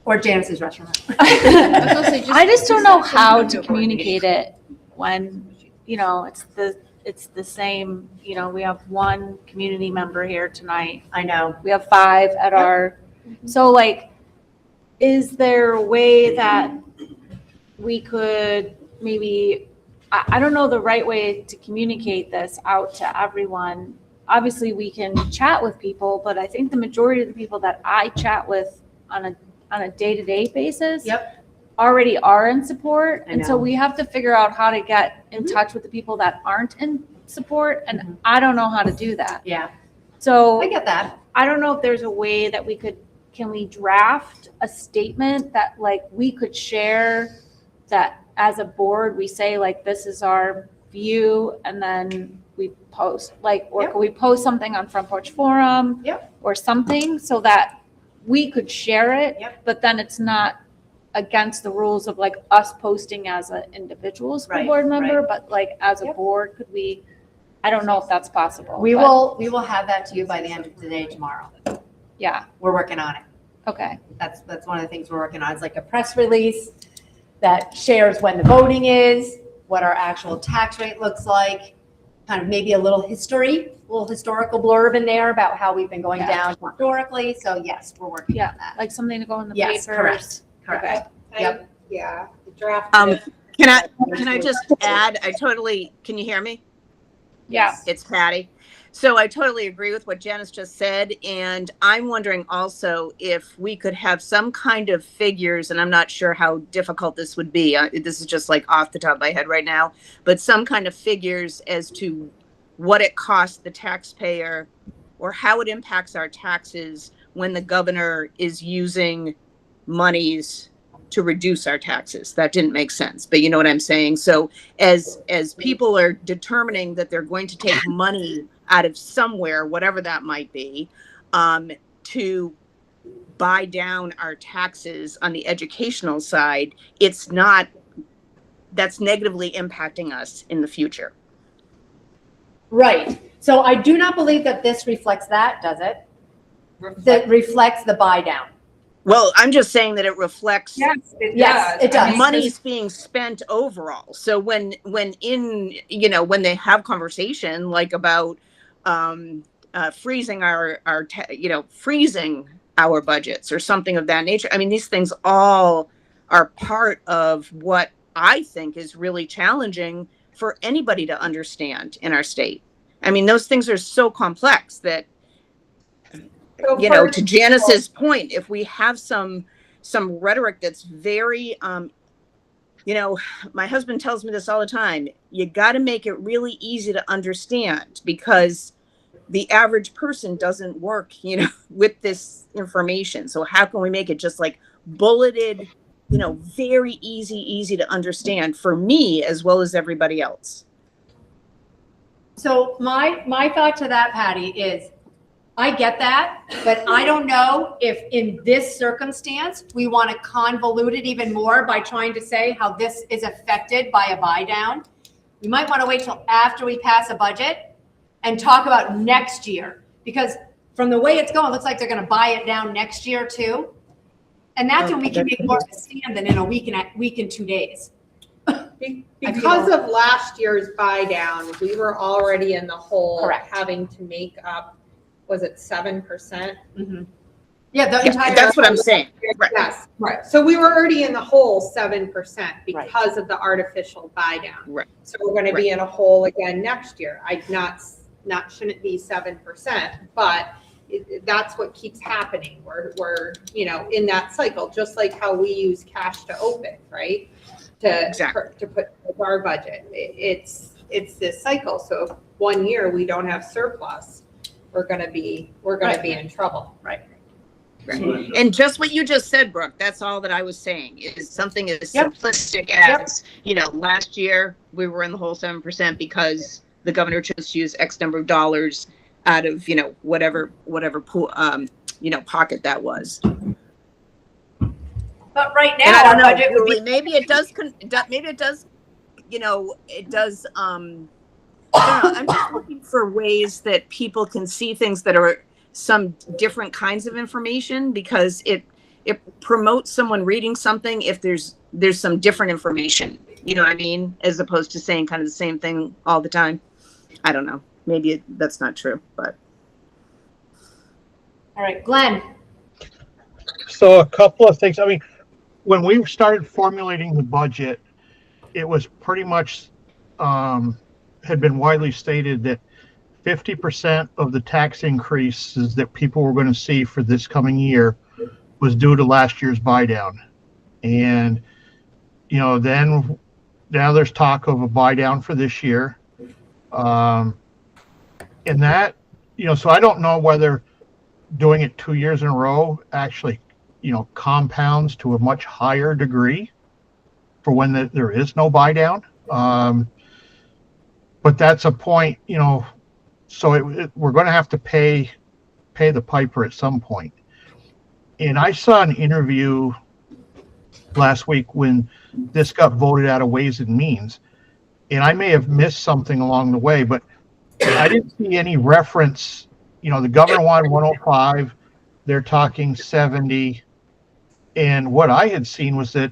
Or Janice's restaurant. I just don't know how to communicate it when, it's the same, we have one community member here tonight. I know. We have 5 at our, so is there a way that we could maybe, I don't know the right way to communicate this out to everyone. Obviously we can chat with people, but I think the majority of the people that I chat with on a day-to-day basis already are in support. And so we have to figure out how to get in touch with the people that aren't in support. And I don't know how to do that. Yeah. So I get that. I don't know if there's a way that can we draft a statement that we could share that as a board, we say this is our view and then we post, like, or could we post something on Front Porch Forum? Yep. Or something so that we could share it, but then it's not against the rules of like us posting as an individual school Right, board member, right. but like as a board, could we, I don't know if that's possible. We but will have that to you by the end of the day tomorrow. Yeah, We're working on it. okay. That's one of the things we're working on. It's like a press release that shares when the voting is, what our actual tax rate looks like, kind of maybe a little historical blurb in there about how we've been going down historically. So yes, we're working on that. Like something to go in the Yes, papers. correct. Yep. Yeah, the draft. Can I just add, can you hear me? Yeah. It's Patty. So I totally agree with what Janice just said. And I'm wondering also if we could have some kind of figures, and I'm not sure how difficult this would be. This is just like off the top of my head right now, but some kind of figures as to what it costs the taxpayer or how it impacts our taxes when the governor is using monies to reduce our taxes. That didn't make sense, but you know what I'm saying? So as people are determining that they're going to take money out of somewhere, whatever that might be, to buy down our taxes on the educational side, that's negatively impacting us in the future. Right. So I do not believe that this reflects that, does it? That reflects the buy down. Well, I'm just saying that it reflects Yes, it does. money's being spent overall. So when they have conversation like about freezing freezing our budgets or something of that nature. I mean, these things all are part of what I think is really challenging for anybody to understand in our state. I mean, those things are so complex that, to Janice's point, if we have some rhetoric that's very, my husband tells me this all the time, you got to make it really easy to understand because the average person doesn't work, with this information. So how can we make it just like bulleted, very easy to understand for me as well as everybody else? So my thought to that, Patty, is I get that, but I don't know if in this circumstance, we want to convolute it even more by trying to say how this is affected by a buy down. We might want to wait till after we pass a budget and talk about next year, because from the way it's going, it looks like they're going to buy it down next year too. And that's when we can make more of a stand than in a week and 2 days. Because of last year's buy down, we were already in the hole. Correct. Having to make up, was it 7%? Mm-hmm. Yeah, the entire. That's what I'm saying. Right. Yes, right. So we were already in the hole 7% because of the artificial buy down. Right. So we're going to be in a hole again next year. Shouldn't be 7%, but that's what keeps happening. We're in that cycle, just like how we use cash to open, right? To put with our budget. It's this cycle. So if 1 year we don't have surplus, we're gonna be in trouble. Right. Right. And just what you just said, Brooke, that's all that I was saying is something as simplistic as, last year we were in the whole 7% because the governor chose to use X number of dollars out of, whatever pool, pocket that was. But right And now, I our don't know, budget would be. Julie, maybe it does, I don't know, I'm just looking for ways that people can see things that are some different kinds of information, because it promotes someone reading something if there's some different information, you know what I mean? As opposed to saying kind of the same thing all the time. I don't know. Maybe that's not true, but. All right, Glenn. So a couple of things. I mean, when we started formulating the budget, it was pretty much had been widely stated that 50% of the tax increases that people were going to see for this coming year was due to last year's buy down. And, then now there's talk of a buy down for this year. And that, so I don't know whether doing it 2 years in a row actually, compounds to a much higher degree for when there is no buy down. but that's a point, so we're going to have to pay the piper at some point. And I saw an interview last week when this got voted out of Ways and Means, and I may have missed something along the way, but I didn't see any reference. The governor wanted 105, they're talking 70, and what I had seen was that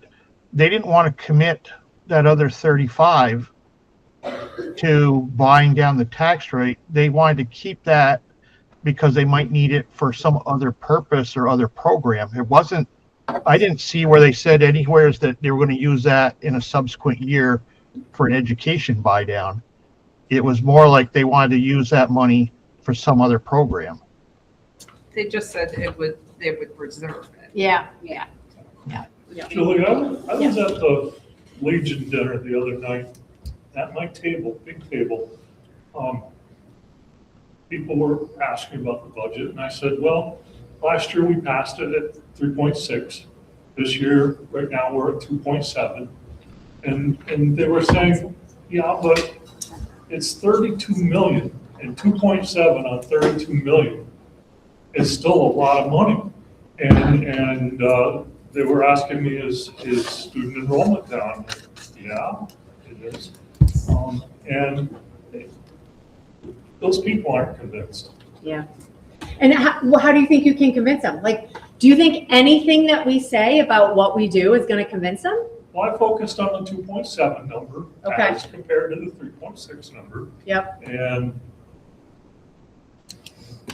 they didn't want to commit that other 35 to buying down the tax rate. They wanted to keep that because they might need it for some other purpose or other program. I didn't see where they said anywhere that they were going to use that in a subsequent year for an education buy down. It was more like they wanted to use that money for some other program. They just said they would preserve it. Yeah. Julie, I was at the Legion dinner the other night. At my table, big table, people were asking about the budget, and I said, well, last year we passed it at 3.6. This year, right now, we're at 2.7. And they were saying, yeah, but it's 32 million, and 2.7 on 32 million is still a lot of money. And they were asking me, is student enrollment down? Yeah, it is. And those people aren't convinced. Yeah. And how do you think you can convince them? Like, do you think anything that we say about what we do is going to convince them? Well, I focused on the 2.7 number as compared to the 3.6 number. Yep.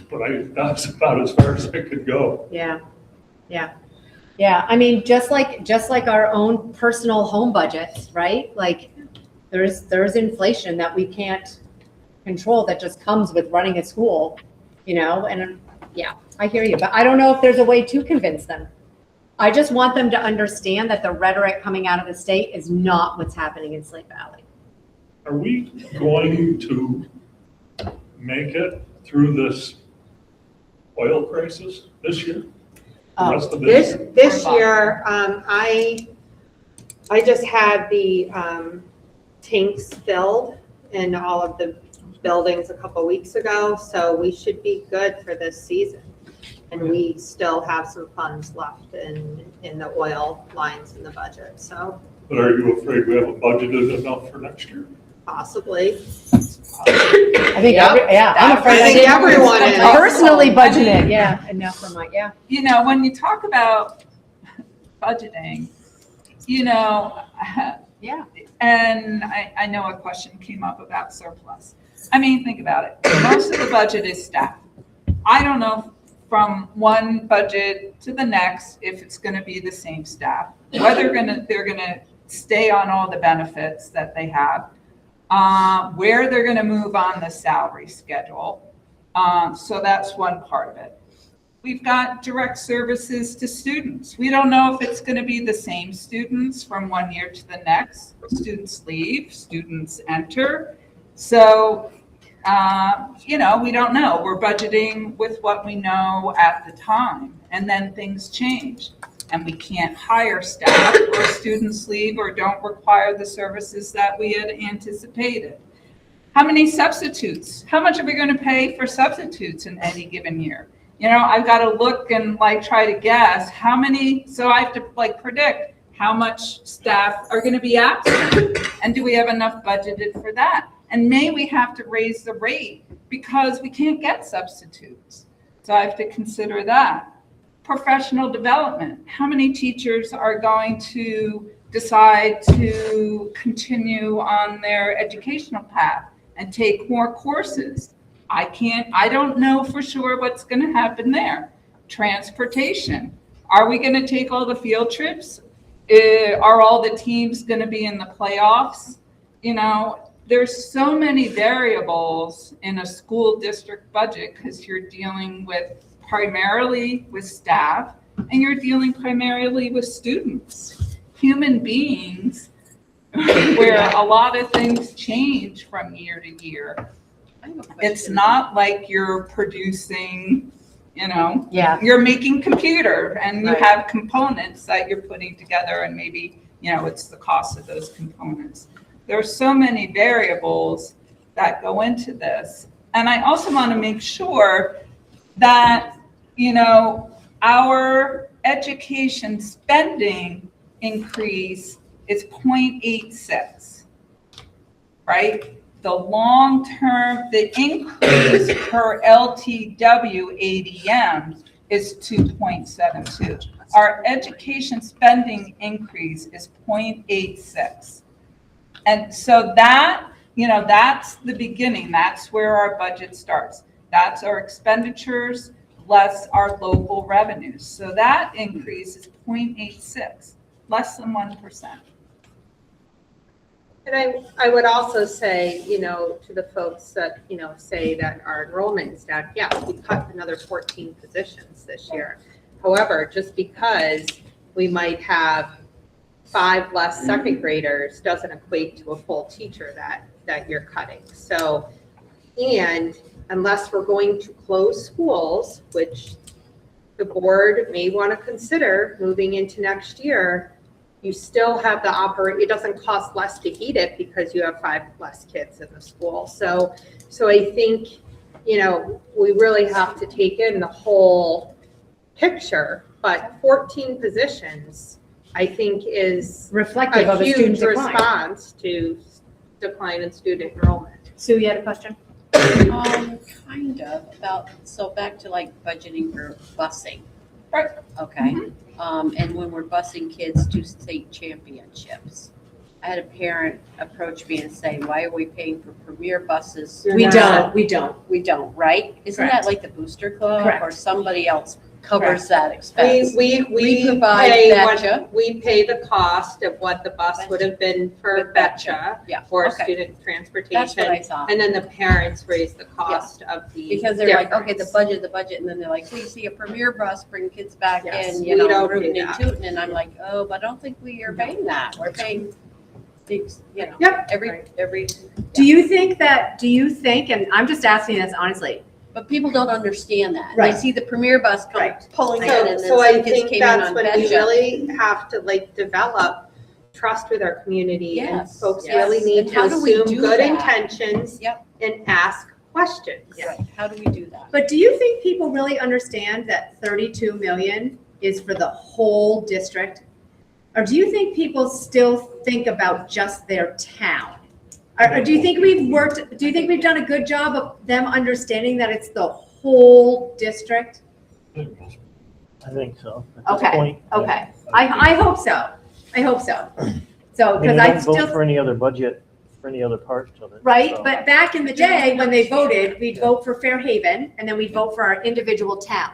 But that's about as far as I could go. Yeah. I mean, just like our own personal home budgets, right? Like, there's inflation that we can't control that just comes with running a school, and yeah, I hear you, but I don't know if there's a way to convince them. I just want them to understand that the rhetoric coming out of the state is not what's happening in Slate Valley. Are we going to make it through this oil crisis this year? The rest of This year, I just had the tanks filled in all of the buildings a couple weeks ago, so we should be good for this season. And we still have some funds left in the oil lines in the budget, so. But are you afraid we haven't budgeted enough for next year? Possibly. I think, I'm afraid. I think everyone is. Personally budgeted, enough for my, When you talk about budgeting, and I know a question came up about surplus. I mean, think about it. Most of the budget is staff. I don't know from one budget to the next if it's going to be the same staff, whether they're going to stay on all the benefits that they have, where they're going to move on the salary schedule. So that's one part of it. We've got direct services to students. We don't know if it's going to be the same students from one year to the next. Students leave, students enter. So, we don't know. We're budgeting with what we know at the time, and then things change. And we can't hire staff, or students leave or don't require the services that we had anticipated. How many substitutes? How much are we going to pay for substitutes in any given year? I've got to look and try to guess how many, so I have to predict how much staff are going to be absent, and do we have enough budgeted for that? And may we have to raise the rate because we can't get substitutes. So I have to consider that. Professional development. How many teachers are going to decide to continue on their educational path and take more courses? I don't know for sure what's going to happen there. Transportation. Are we going to take all the field trips? Are all the teams going to be in the playoffs? There's so many variables in a school district budget because you're dealing primarily with staff and you're dealing primarily with students, human beings, where a lot of things change from year to year. It's not like you're producing, you're making computer and you have components that you're putting together, and maybe, it's the cost of those components. There are so many variables that go into this. And I also want to make sure that, you know, our education spending increase is 0.86, right? The long-term, the increase per LTW ADM is 2.72. Our education spending increase is 0.86. And so that, you know, that's the beginning. That's where our budget starts. That's our expenditures less our local revenues. So that increase is 0.86, less than 1%. And I would also say, you know, to the folks that, you know, say that our enrollment stat, yeah, we cut another 14 positions this year. However, just because we might have 5 less second graders doesn't equate to a full teacher that you're cutting. So, and unless we're going to close schools, which the board may want to consider moving into next year, you still have the it doesn't cost less to heat it because you have 5 less kids in the school. So I think, you know, we really have to take in the whole picture, but 14 positions, I think, is Reflective a of a student huge decline. response to decline in student enrollment. Sue, you had a question? Kind of about, so back to like budgeting for busing. Right. Okay. And when we're busing kids to state championships, I had a parent approach me and say, why are we paying for premier buses? We don't, We don't, right? Isn't that Correct. like the booster club Correct. or somebody else covers Correct. that expense? We provide pay Betcha. we pay the cost of what the bus would have been for With Betcha Yeah, for okay. student That's what transportation. I thought. And then the parents raise the cost of the Because they're like, okay, the difference. budget, and then they're like, we see a premier bus bring kids back Yes, in, we you know, don't do rooting and that. tooting, and I'm like, oh, but I don't think we are paying that. We're paying, you know, Yep. every, Do you think, and I'm just asking this honestly, but people don't understand that. Right. They see the premier bus come Right. pulling in, So, and then so I some kids think came in that's on when we Betcha. really have to like develop trust with our community, and Yes, folks yes. really need And to how do we assume do good that? intentions Yep. and ask questions. Right. How do we do that? but do you think people really understand that 32 million is for the whole district? Or do you think people still think about just their town? Or do you think we've done a good job of them understanding that it's the whole district? I think so. At this Okay, point, okay. I hope so. I hope so. So, I mean, because we I don't vote still, for any other budget, for any other parts of it. right? so. But back in the day, when they voted, we'd vote for Fairhaven, and then we'd vote for our individual town.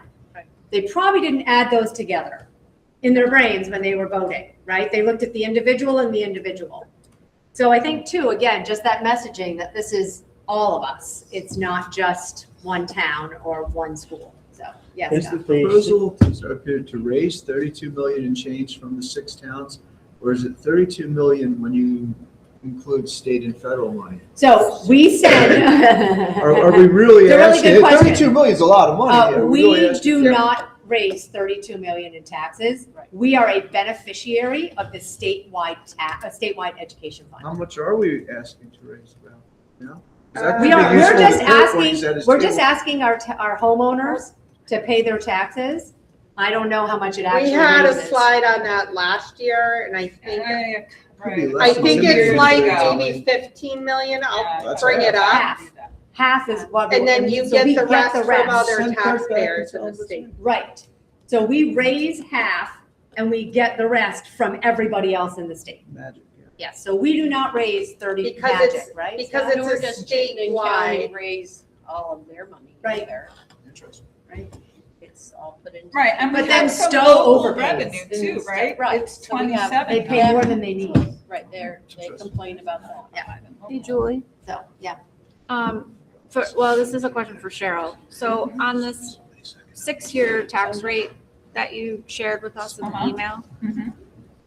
They probably didn't add those together in their brains when they were voting, right? They looked at the individual and the individual. So I think too, again, just that messaging that this is all of us. It's not just one town or one school. So, yes. Is Scott. the proposal to raise 32 million and change from the 6 towns, or is it 32 million when you include state and federal money? So we said. Are we really It's a really asking? good question. 32 million is a lot of money. Are We really asking- do not raise 32 million in taxes. We are a beneficiary of the statewide education fund. How much are we asking to raise about? You know? 'Cause that could We be are, useful we're to just Kurt when he's at asking, his we're just table. asking our homeowners to pay their taxes. I don't know how much it actually We had a raises. slide on that last year, and I think Could be Right. less I than think 10 it's years like ago. maybe 15 million. I'll That's bring it up. Half is what. And then you so get we the rest from other Send Kurt back taxpayers and in the tell him state. Right. So we raise half and we get the rest from everybody else in the state. Magic, yeah. Yes, so we do not raise 30 Because magic, it's- right? because Scott? it's Nor a does Chittenden County statewide. raise all of their money Right. either. Interesting. It's all put into. Right, and But we then have some Stowe local overpays. revenue too, right? Right. It's So we have- 27. They pay more than they need. Right there, they complain about that. Hey, Julie. So, yeah. Well, this is a question for Cheryl. So on this 6-year tax rate that you shared with us in the Uh-huh. email, Mhm.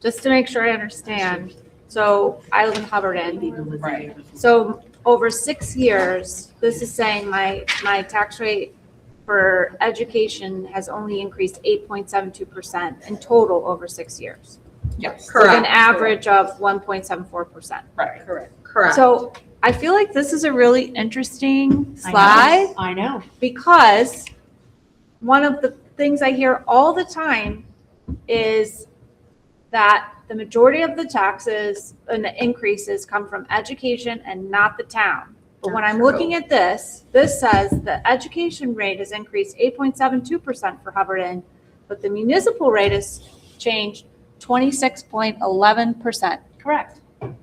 just to make sure I understand, so I live in Hubbardton. Right. So over 6 years, this is saying my tax rate for education has only increased 8.72% in total over 6 years. Yes. With an Correct. average of 1.74%. Right. Correct. Correct. So I feel like this is a really interesting I know. slide I know. because one of the things I hear all the time is that the majority of the taxes and the increases come from education and not the town. But when I'm looking at this, this says the education rate has increased 8.72% for Hubbardton, but the municipal rate has changed 26.11%. Correct. And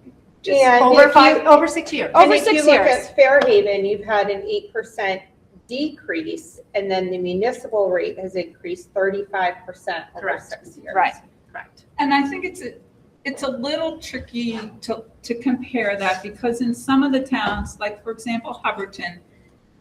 Over 6 years. And Over if 6 you look years. at Fairhaven, you've had an 8% decrease, and then the municipal rate has increased 35% over Correct. 6 years. Right. Correct. And I think it's a little tricky to compare that because in some of the towns, like for example, Hubbardton,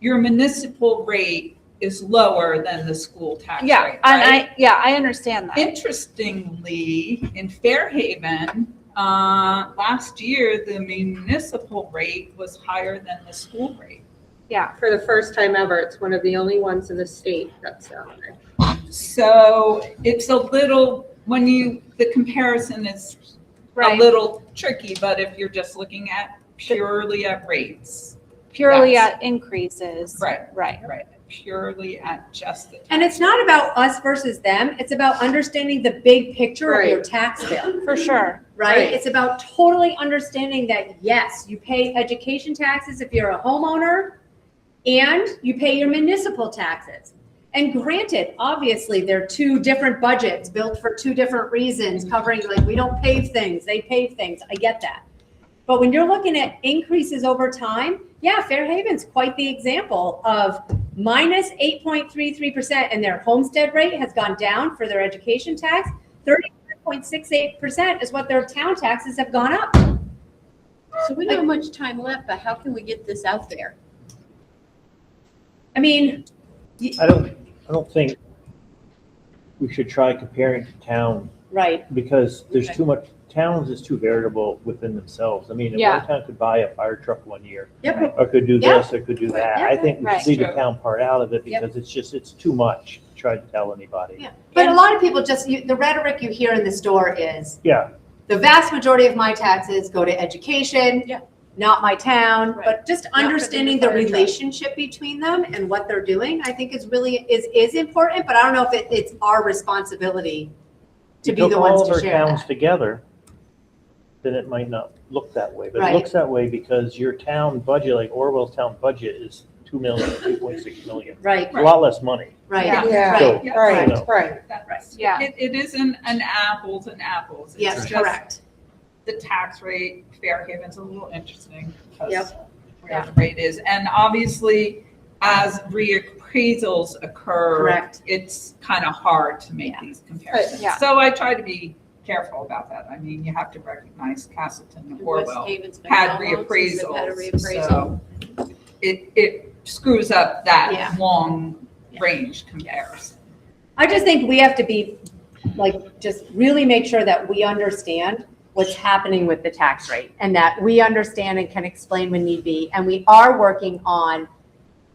your municipal rate is lower than the school tax Yeah, rate, and right? I understand that. Interestingly, in Fairhaven, last year, the municipal rate was higher than the school rate. Yeah. For the first time ever, it's one of the only ones in the state that's down there. So it's a little, the comparison is a little tricky, but if you're just looking at purely at rates. Purely at increases. Right. Right. Purely at just the. And it's not about us versus them. It's about understanding the big picture of your tax bill. For sure. Right? It's about totally understanding that, yes, you pay education taxes if you're a homeowner and you pay your municipal taxes. And granted, obviously, they're two different budgets built for two different reasons, covering, like, we don't pave things, they pave things. I get that. But when you're looking at increases over time, yeah, Fairhaven's quite the example of minus 8.33%, and their homestead rate has gone down for their education tax. 35.68% is what their town taxes have gone up. So we don't have much time left, but how can we get this out there? I mean, I don't think we should try comparing to town right. because there's too much, towns is too variable within themselves. I mean, if Yeah. one town could buy a fire truck one year, Yep. or could do this, or could do that. Yeah. I think we Right. should leave the town part out of it Yep. because it's too much to try to tell anybody. Yeah. But a lot of people just, the rhetoric you hear in the store is, Yeah, the vast majority of my taxes go to education, not my town, Right. but just Not for the understanding the fire truck. relationship between them and what they're doing, I think is important, but I don't know if it's our responsibility to If be you the took ones all to of our share towns that. together, then it might not look that way. But Right. it looks that way because your town budget, like Orwell's town budget, is 2 million, 2.6 million. Right, It's a lot less money. right. Yeah. Yeah, So, Yeah. right, you know. right. Yeah. It isn't an apples and apples. It's Yes, just correct. The tax rate, Fairhaven's a little interesting because Yep. where the rate is. And obviously, as reappraisals occur, Correct. it's kind of hard to make Yeah. these comparisons. Yeah. So I try to be careful about that. I mean, you have to recognize Castleton and West Orwell Haven's been had how long since they've had a reappraisals. reappraisal? So it screws up Yeah. that long range comparison. I just think we have to be, like, just really make sure that we understand what's happening with the tax rate and that we understand and can explain when need be. And we are working on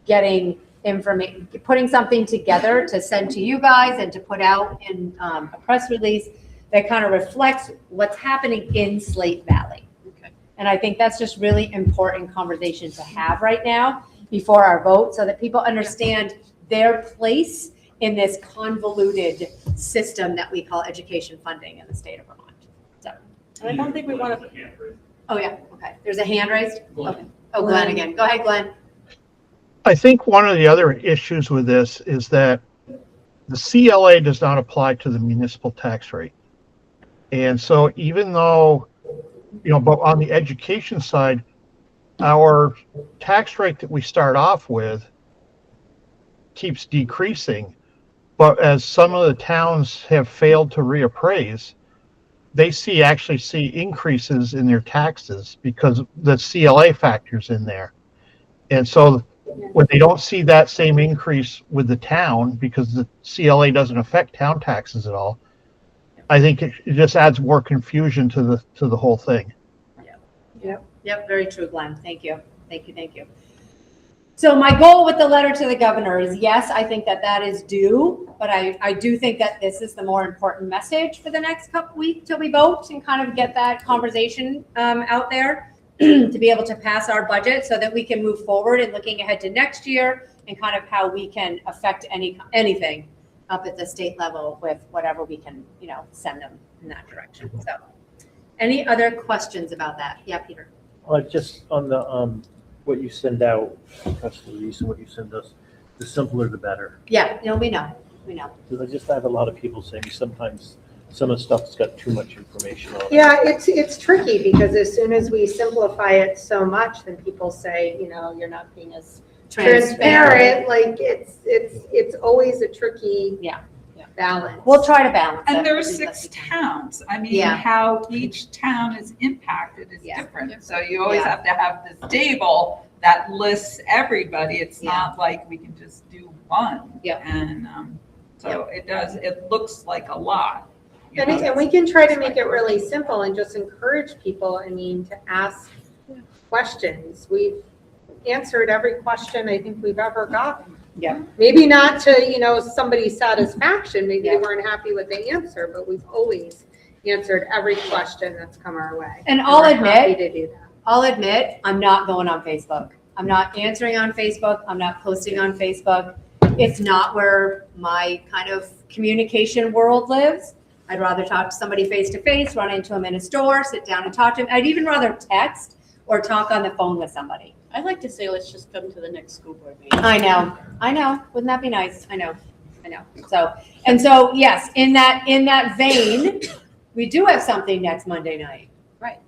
getting information, putting something together to send to you guys and to put out in a press release that kind of reflects what's happening in Slate Valley. Okay. And I think that's just really important conversation to have right now before our vote so that people understand their place in this convoluted system that we call education funding in the state of Vermont. So, and I don't think we want to. Oh, yeah. Okay. There's a hand raised. Okay. Oh, Glenn again. Go ahead, Glenn. I think one of the other issues with this is that the CLA does not apply to the municipal tax rate. And so even though, but on the education side, our tax rate that we start off with keeps decreasing. But as some of the towns have failed to reappraise, they actually see increases in their taxes because the CLA factors in there. And so when they don't see that same increase with the town, because the CLA doesn't affect town taxes at all, I think it just adds more confusion to the whole thing. Yep, very true, Glenn. Thank you. Thank you. So my goal with the letter to the governor is, yes, I think that is due, but I do think that this is the more important message for the next couple weeks till we vote and kind of get that conversation out there. to be able to pass our budget so that we can move forward and looking ahead to next year and kind of how we can affect anything up at the state level with whatever we can, send them in that direction. So any other questions about that? Yeah, Peter. Just on the, what you send out, press release and what you send us, the simpler the better. Yeah, we know. Because I have a lot of people saying sometimes some of the stuff's got too much information on it. Yeah, it's tricky because as soon as we simplify it so much, then people say, you're not being as transparent. Like it's always a tricky balance. We'll try to balance it. And there are 6 towns. I mean, Yeah. how each town is impacted is Yeah. different. So you always Yeah. have to have this table that lists everybody. It's Yeah. not like we can just do one. Yeah. And so it looks like a lot. you And, know. and we can try to make it really simple and just encourage people, to ask questions. We've answered every question I think we've ever gotten. Yeah. Maybe not to, somebody's satisfaction, maybe Yeah. they weren't happy with the answer, but we've always answered every question that's come our way. And I'll we're happy admit, to do that. I'm not going on Facebook. I'm not answering on Facebook. I'm not posting on Facebook. It's not where my kind of communication world lives. I'd rather talk to somebody face to face, run into them in a store, sit down and talk to them. I'd even rather text or talk on the phone with somebody. I'd like to say, let's just come to the next school board meeting. I know. Wouldn't that be nice? I know. So yes, in that vein, we do have something next Monday night. Right.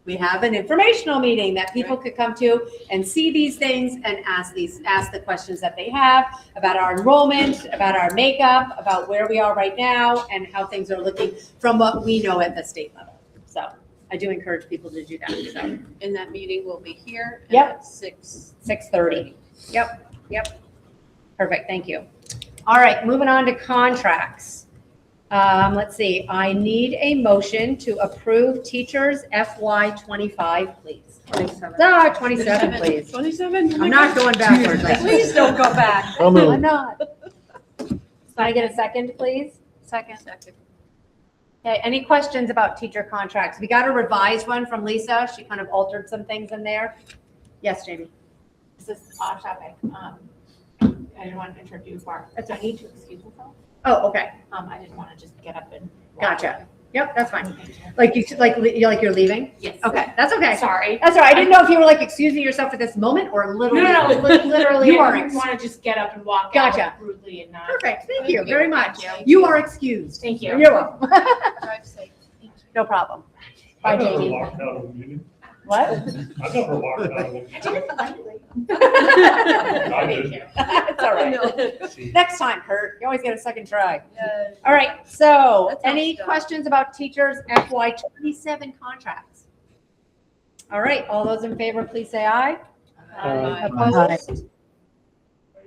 We have an informational meeting that people could come to and see these things and ask the questions that they have about our enrollment, about our makeup, about where we are right now and how things are looking from what we know at the state level. So I do encourage people to do that. So And that meeting will be here Yep. at 6:30. Yep. Perfect. Thank you. All right, moving on to contracts. Let's see. I need a motion to approve teachers FY25, please. 27, please. 27. I'm not going backwards. Please don't go back. I'll move. I'm not. Can I get a second, please? Second. Okay, any questions about teacher contracts? We got a revised one from Lisa. She kind of altered some things in there. Yes, Jamie. This is off topic. I didn't want to interrupt you before. I need to excuse myself. Oh, okay. I didn't want to just get up and. Gotcha. Yep, that's fine. Like you're leaving? Yes. Okay, that's okay. Sorry. That's all right. I didn't know if you were like excusing yourself at this moment or literally. No, Literally. You You are. want to just get up and walk Gotcha. out rudely and not. Perfect. Thank you very much. Thank You are excused. Thank you. You're welcome. Drive safe. Thank you. No problem. Bye, I've never Jamie. walked out of a meeting. What? I've never walked out of a meeting. I did it politely. I Thank did. you. It's all right. Next time, Kurt. You always get a second try. All right. So That's any awesome. questions about teachers FY27 contracts? All right. All those in favor, please say aye. Opposed?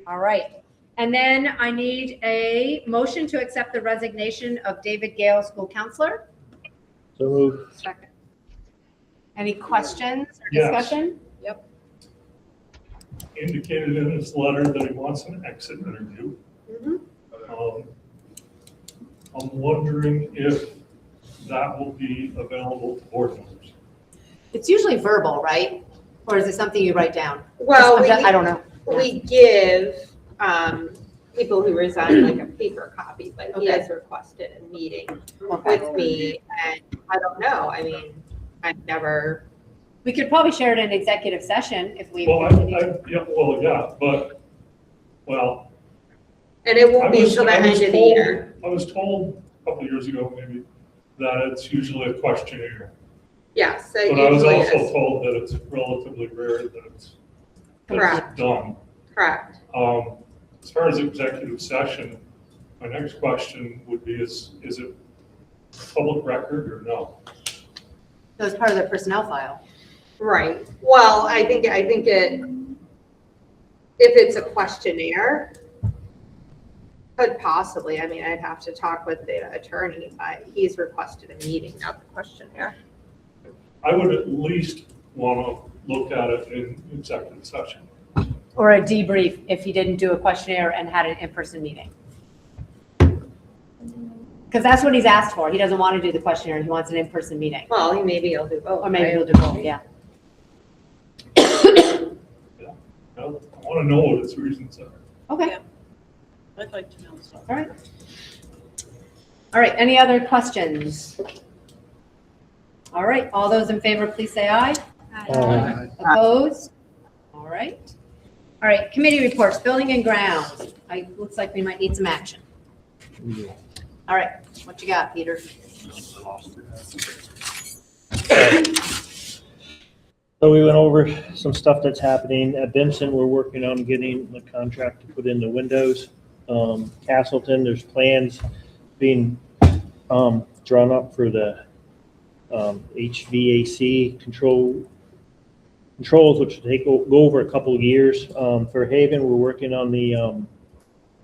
All right. And then I need a motion to accept the resignation of David Gale, school counselor. So moved. Second. Any questions or Yes. discussion? Indicated in his letter that he wants an exit interview. Mhm. I'm wondering if that will be available to board members. It's usually verbal, right? Or is it something you write down? Well, I don't know. we give people who resign like a paper copy, but he Okay. has requested a meeting Okay. with me, and I don't know, I've never, We could probably share it in executive session if we. Well, and it I won't be was- until the I end was of the told- year. I was told a couple of years ago, maybe, that it's usually a questionnaire. Yes, it But I was usually also is, told that it's relatively rare that it's Correct. done. correct. As far as executive session, my next question would be, is it public record or no? That was part of the personnel file. Right, well, I think it, if it's a questionnaire, could possibly, I'd have to talk with the attorney, but he's requested a meeting, not the questionnaire. I would at least want to look at it in executive session. Or a debrief if he didn't do a questionnaire and had an in-person meeting. Because that's what he's asked for. He doesn't want to do the questionnaire. He wants an in-person meeting. Well, maybe he'll do both. Or maybe right? he'll do both, yeah. I want to know what its reasons are. Okay, I'd like to know stuff. all right. All right, any other questions? All right, all those in favor, please say aye. Aye. Opposed? All right. All right, committee reports, building and grounds. Looks like we might need some action. All right, what you got, Peter? So we went over some stuff that's happening. At Benson, we're working on getting the contract to put in the windows. Castleton, there's plans being drawn up for the HVAC controls, which will go over a couple of years. For Haven, we're working on the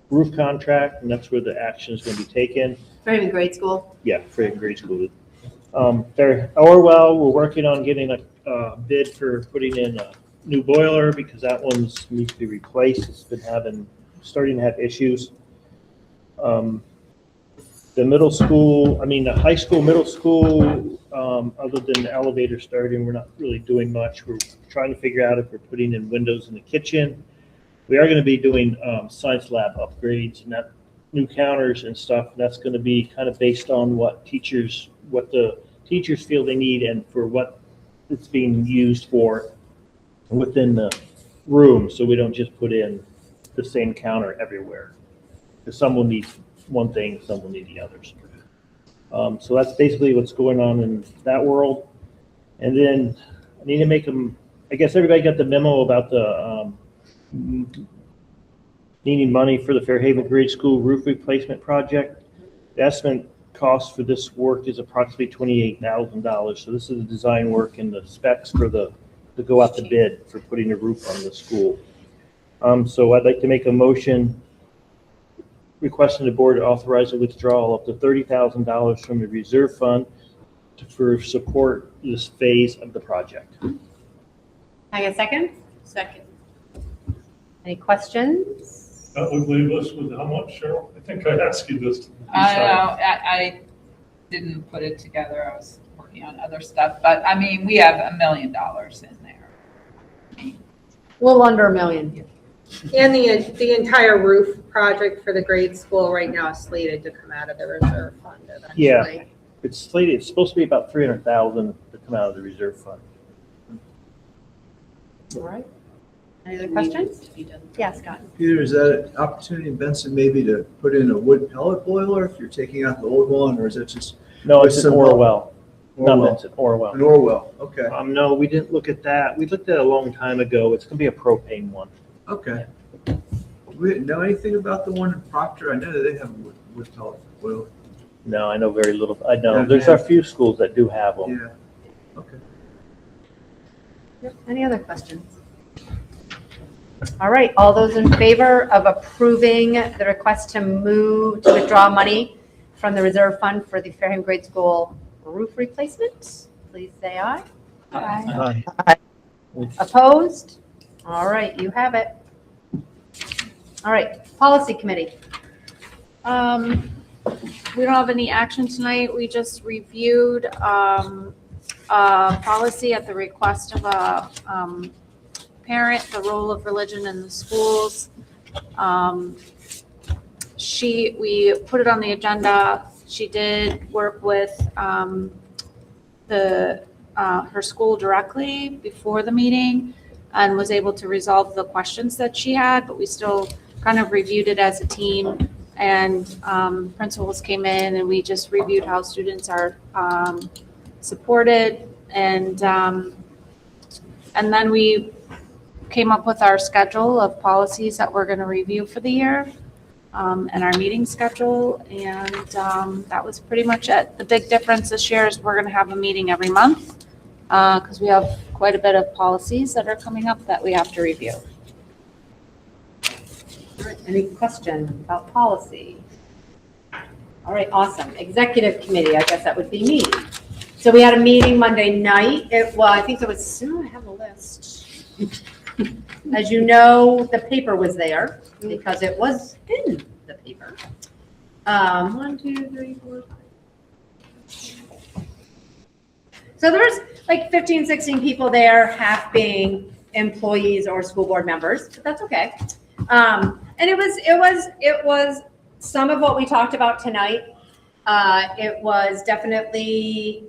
roof contract, and that's where the action is going to be taken. Fairhaven Grade School. Yeah, Fairhaven Grade School. Orwell, we're working on getting a bid for putting in a new boiler because that one's needs to be replaced. It's been starting to have issues. The high school, middle school, other than the elevator starting, we're not really doing much. We're trying to figure out if we're putting in windows in the kitchen. We are going to be doing science lab upgrades and that new counters and stuff. That's going to be kind of based on what the teachers feel they need and for what it's being used for within the room. So we don't just put in the same counter everywhere. Because some will need one thing, some will need the others. So that's basically what's going on in that world. And then I need to make them, I guess everybody got the memo about the needing money for the Fairhaven Grade School roof replacement project. The estimate cost for this work is approximately $28,000. So this is the design work and the specs for to go out to bid for putting a roof on the school. So I'd like to make a motion requesting the board to authorize a withdrawal up to $30,000 from the reserve fund for support this phase of the project. I get a second? Second. Any questions? That would leave us with how much, Cheryl? I think I asked you this. I know, I didn't put it together. I was working on other stuff, but I mean, we have $1 million in there. A little under $1 million. And the entire roof project for the grade school right now is slated to come out of the reserve fund eventually. Yeah, it's slated. It's supposed to be about $300,000 to come out of the reserve fund. All right. Any other questions? Yeah, Scott. Peter, is that an opportunity in Benson maybe to put in a wood pellet boiler if you're taking out the old one, or is that just? No, it's an Orwell. Not Orwell. Benson, Orwell. An Orwell, okay. No, we didn't look at that. We looked at it a long time ago. It's going to be a propane one. Okay. Do we know anything about the one in Proctor? I know that they have wood pellet boiler. No, I know very little. I know Yeah, there's yeah. a few schools that do have them. Yeah, okay. Yep. Any other questions? All right, all those in favor of approving the request to withdraw money from the reserve fund for the Fairhaven Grade School roof replacement, please say aye. Aye. Opposed? All right, you have it. All right, policy committee. We don't have any action tonight. We just reviewed a policy at the request of a parent, the role of religion in the schools. We put it on the agenda. She did work with her school directly before the meeting and was able to resolve the questions that she had, but we still kind of reviewed it as a team. And principals came in and we just reviewed how students are supported. And then we came up with our schedule of policies that we're going to review for the year and our meeting schedule. And that was pretty much it. The big difference this year is we're going to have a meeting every month because we have quite a bit of policies that are coming up that we have to review. All right, any questions about policy? All right, awesome. Executive committee, I guess that would be me. So we had a meeting Monday night. I think it was, I have a list. As you know, the paper was there because it was in the paper. 1, 2, 3, 4, 5. So there was like 15, 16 people there, half being employees or school board members, but that's okay. And it was some of what we talked about tonight. It was definitely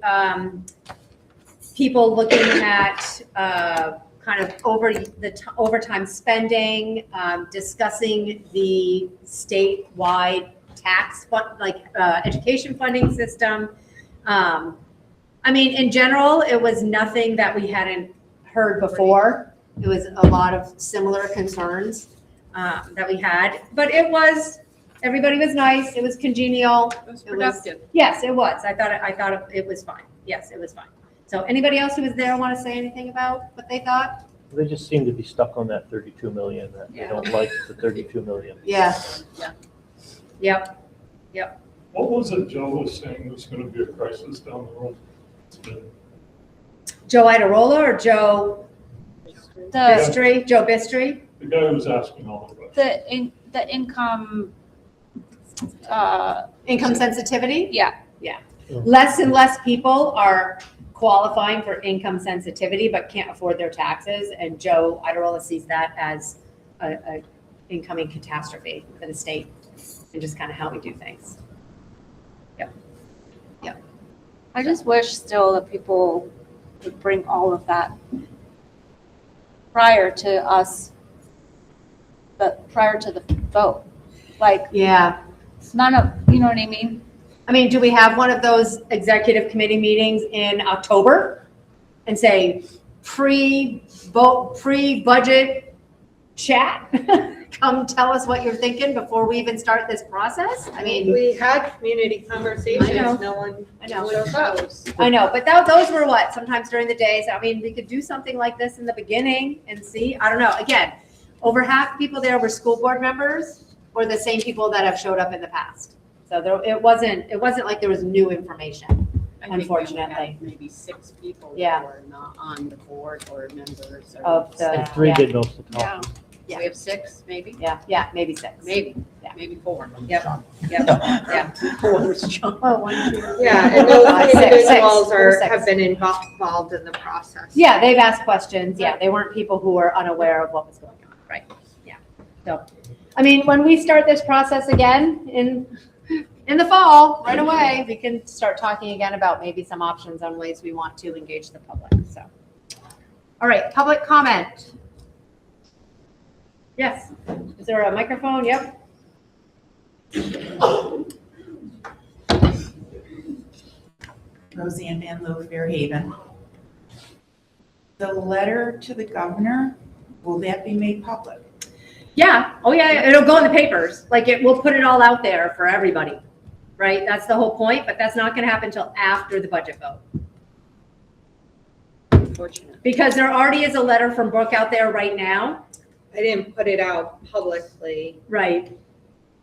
people looking at kind of overtime spending, discussing the statewide tax fund, education funding system. I mean, in general, it was nothing that we hadn't heard before. It was a lot of similar concerns that we had, but everybody was nice. It was congenial. It was productive. Yes, it was. I thought it was fine. Yes, it was fine. So anybody else who was there want to say anything about what they thought? They just seem to be stuck on that 32 million, that they don't like the 32 million. Yeah. Yep. What was it Joe was saying was going to be a crisis down the road? Joe Idarola or Joe Bistry? Joe Bistry? The guy who was asking all the questions. The income. Income sensitivity? Yeah. Less and less people are qualifying for income sensitivity but can't afford their taxes, and Joe Idarola sees that as a incoming catastrophe for the state and just kind of how we do things. Yep. I just wish still that people would bring all of that prior to us, but prior to the vote. Yeah. It's not you know what I mean? I mean, do we have one of those executive committee meetings in October and say pre-vote, pre-budget chat? Come tell us what you're thinking before we even start this process? I mean, We had community conversations, I know. no one I know. shows. I know, but those were what, sometimes during the days. I mean, we could do something like this in the beginning and see, I don't know. Again, over half the people there were school board members or the same people that have showed up in the past. So it wasn't like there was new information, unfortunately. Maybe 6 people Yeah. who are not on the board or members. Of the- And 3 yeah. did most of the Yeah. talking. Yeah. We have 6, maybe? Yeah, maybe 6. Maybe, Yeah. maybe 4. Yep. Oh, 1, 2. Yeah, and those Six. individuals Six. have been involved in the process. Yeah, they've asked questions. Yeah, they weren't people who were unaware of what was going on. Right. Yeah. So, I mean, when we start this process again in the fall, right away, we can start talking again about maybe some options on ways we want to engage the public. So, all right, public comment. Yes. Is there a microphone? Yep. Roseanne Van Loo, Fairhaven. The letter to the governor, will that be made public? Yeah. Oh, yeah. It'll go in the papers. We'll put it all out there for everybody. Right? That's the whole point, but that's not going to happen until after the budget vote. Unfortunate. Because there already is a letter from Brooke out there right now. I didn't put it out publicly. Right.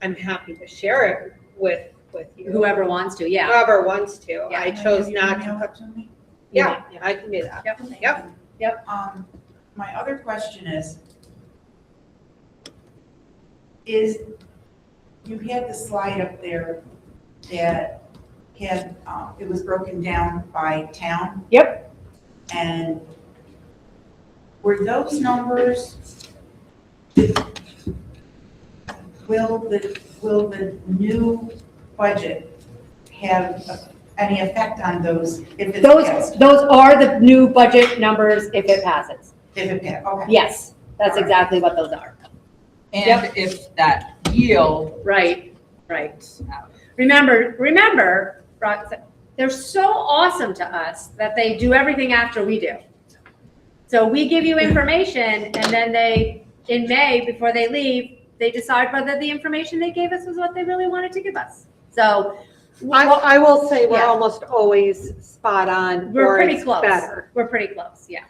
I'm happy to share it with you. Whoever wants to, yeah. Whoever wants to. Yeah. I chose not Email to. it to me? Yeah, I can do that. Yep. My other question is you had the slide up there that had, it was broken down by town? Yep. And were those numbers, will the new budget have any effect on those if it's passed? Those are the new budget numbers if it passes. If it passed, okay. Yes, that's exactly what those are. And if that yield. Right. Remember, they're so awesome to us that they do everything after we do. So we give you information and then in May, before they leave, they decide whether the information they gave us was what they really wanted to give us. So I will say we're almost always spot on. we're or pretty it's close. Better. We're pretty close. Yeah.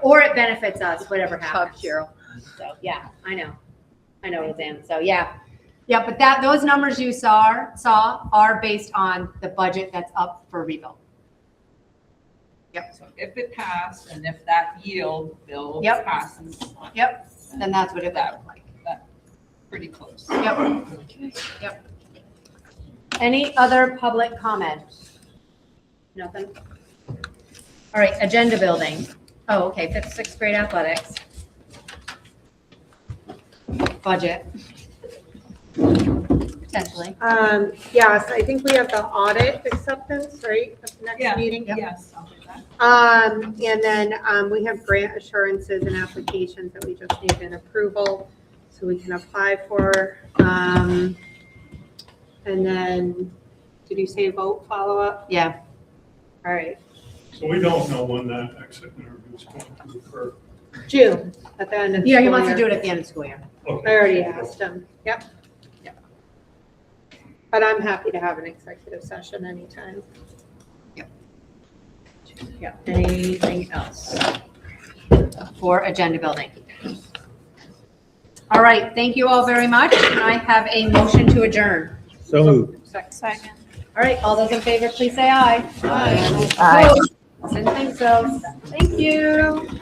Or it benefits us, whatever happens. Cheryl. So yeah, I know, Roseanne. So yeah, but those numbers you saw are based on the budget that's up for rebuild. Yep. So if it passed and if that yield bill Yep. passes. Yep. Then that's what it would look like. Pretty close. Yep. Any other public comment? Nothing? All right, agenda building. Oh, okay, fifth, sixth grade athletics. Budget. Potentially. Yes, I think we have the audit acceptance, right, at the next Yeah, meeting? yes, I'll do that. And then, we have grant assurances and applications that we just need an approval, so we can apply for. And then, did you say vote follow-up? Yeah. All right, So we don't know when that exit interview is going to occur. June, at the end of the Yeah, he school wants to do year. it at the end of school year. I already asked him, yep. But I'm happy to have an executive session anytime. Yeah. Anything else for agenda building? All right, thank you all very much. Can I have a motion to adjourn? So moved. Second. All right, all those in favor, please say aye. Aye. Opposed? Didn't think so. Thank you.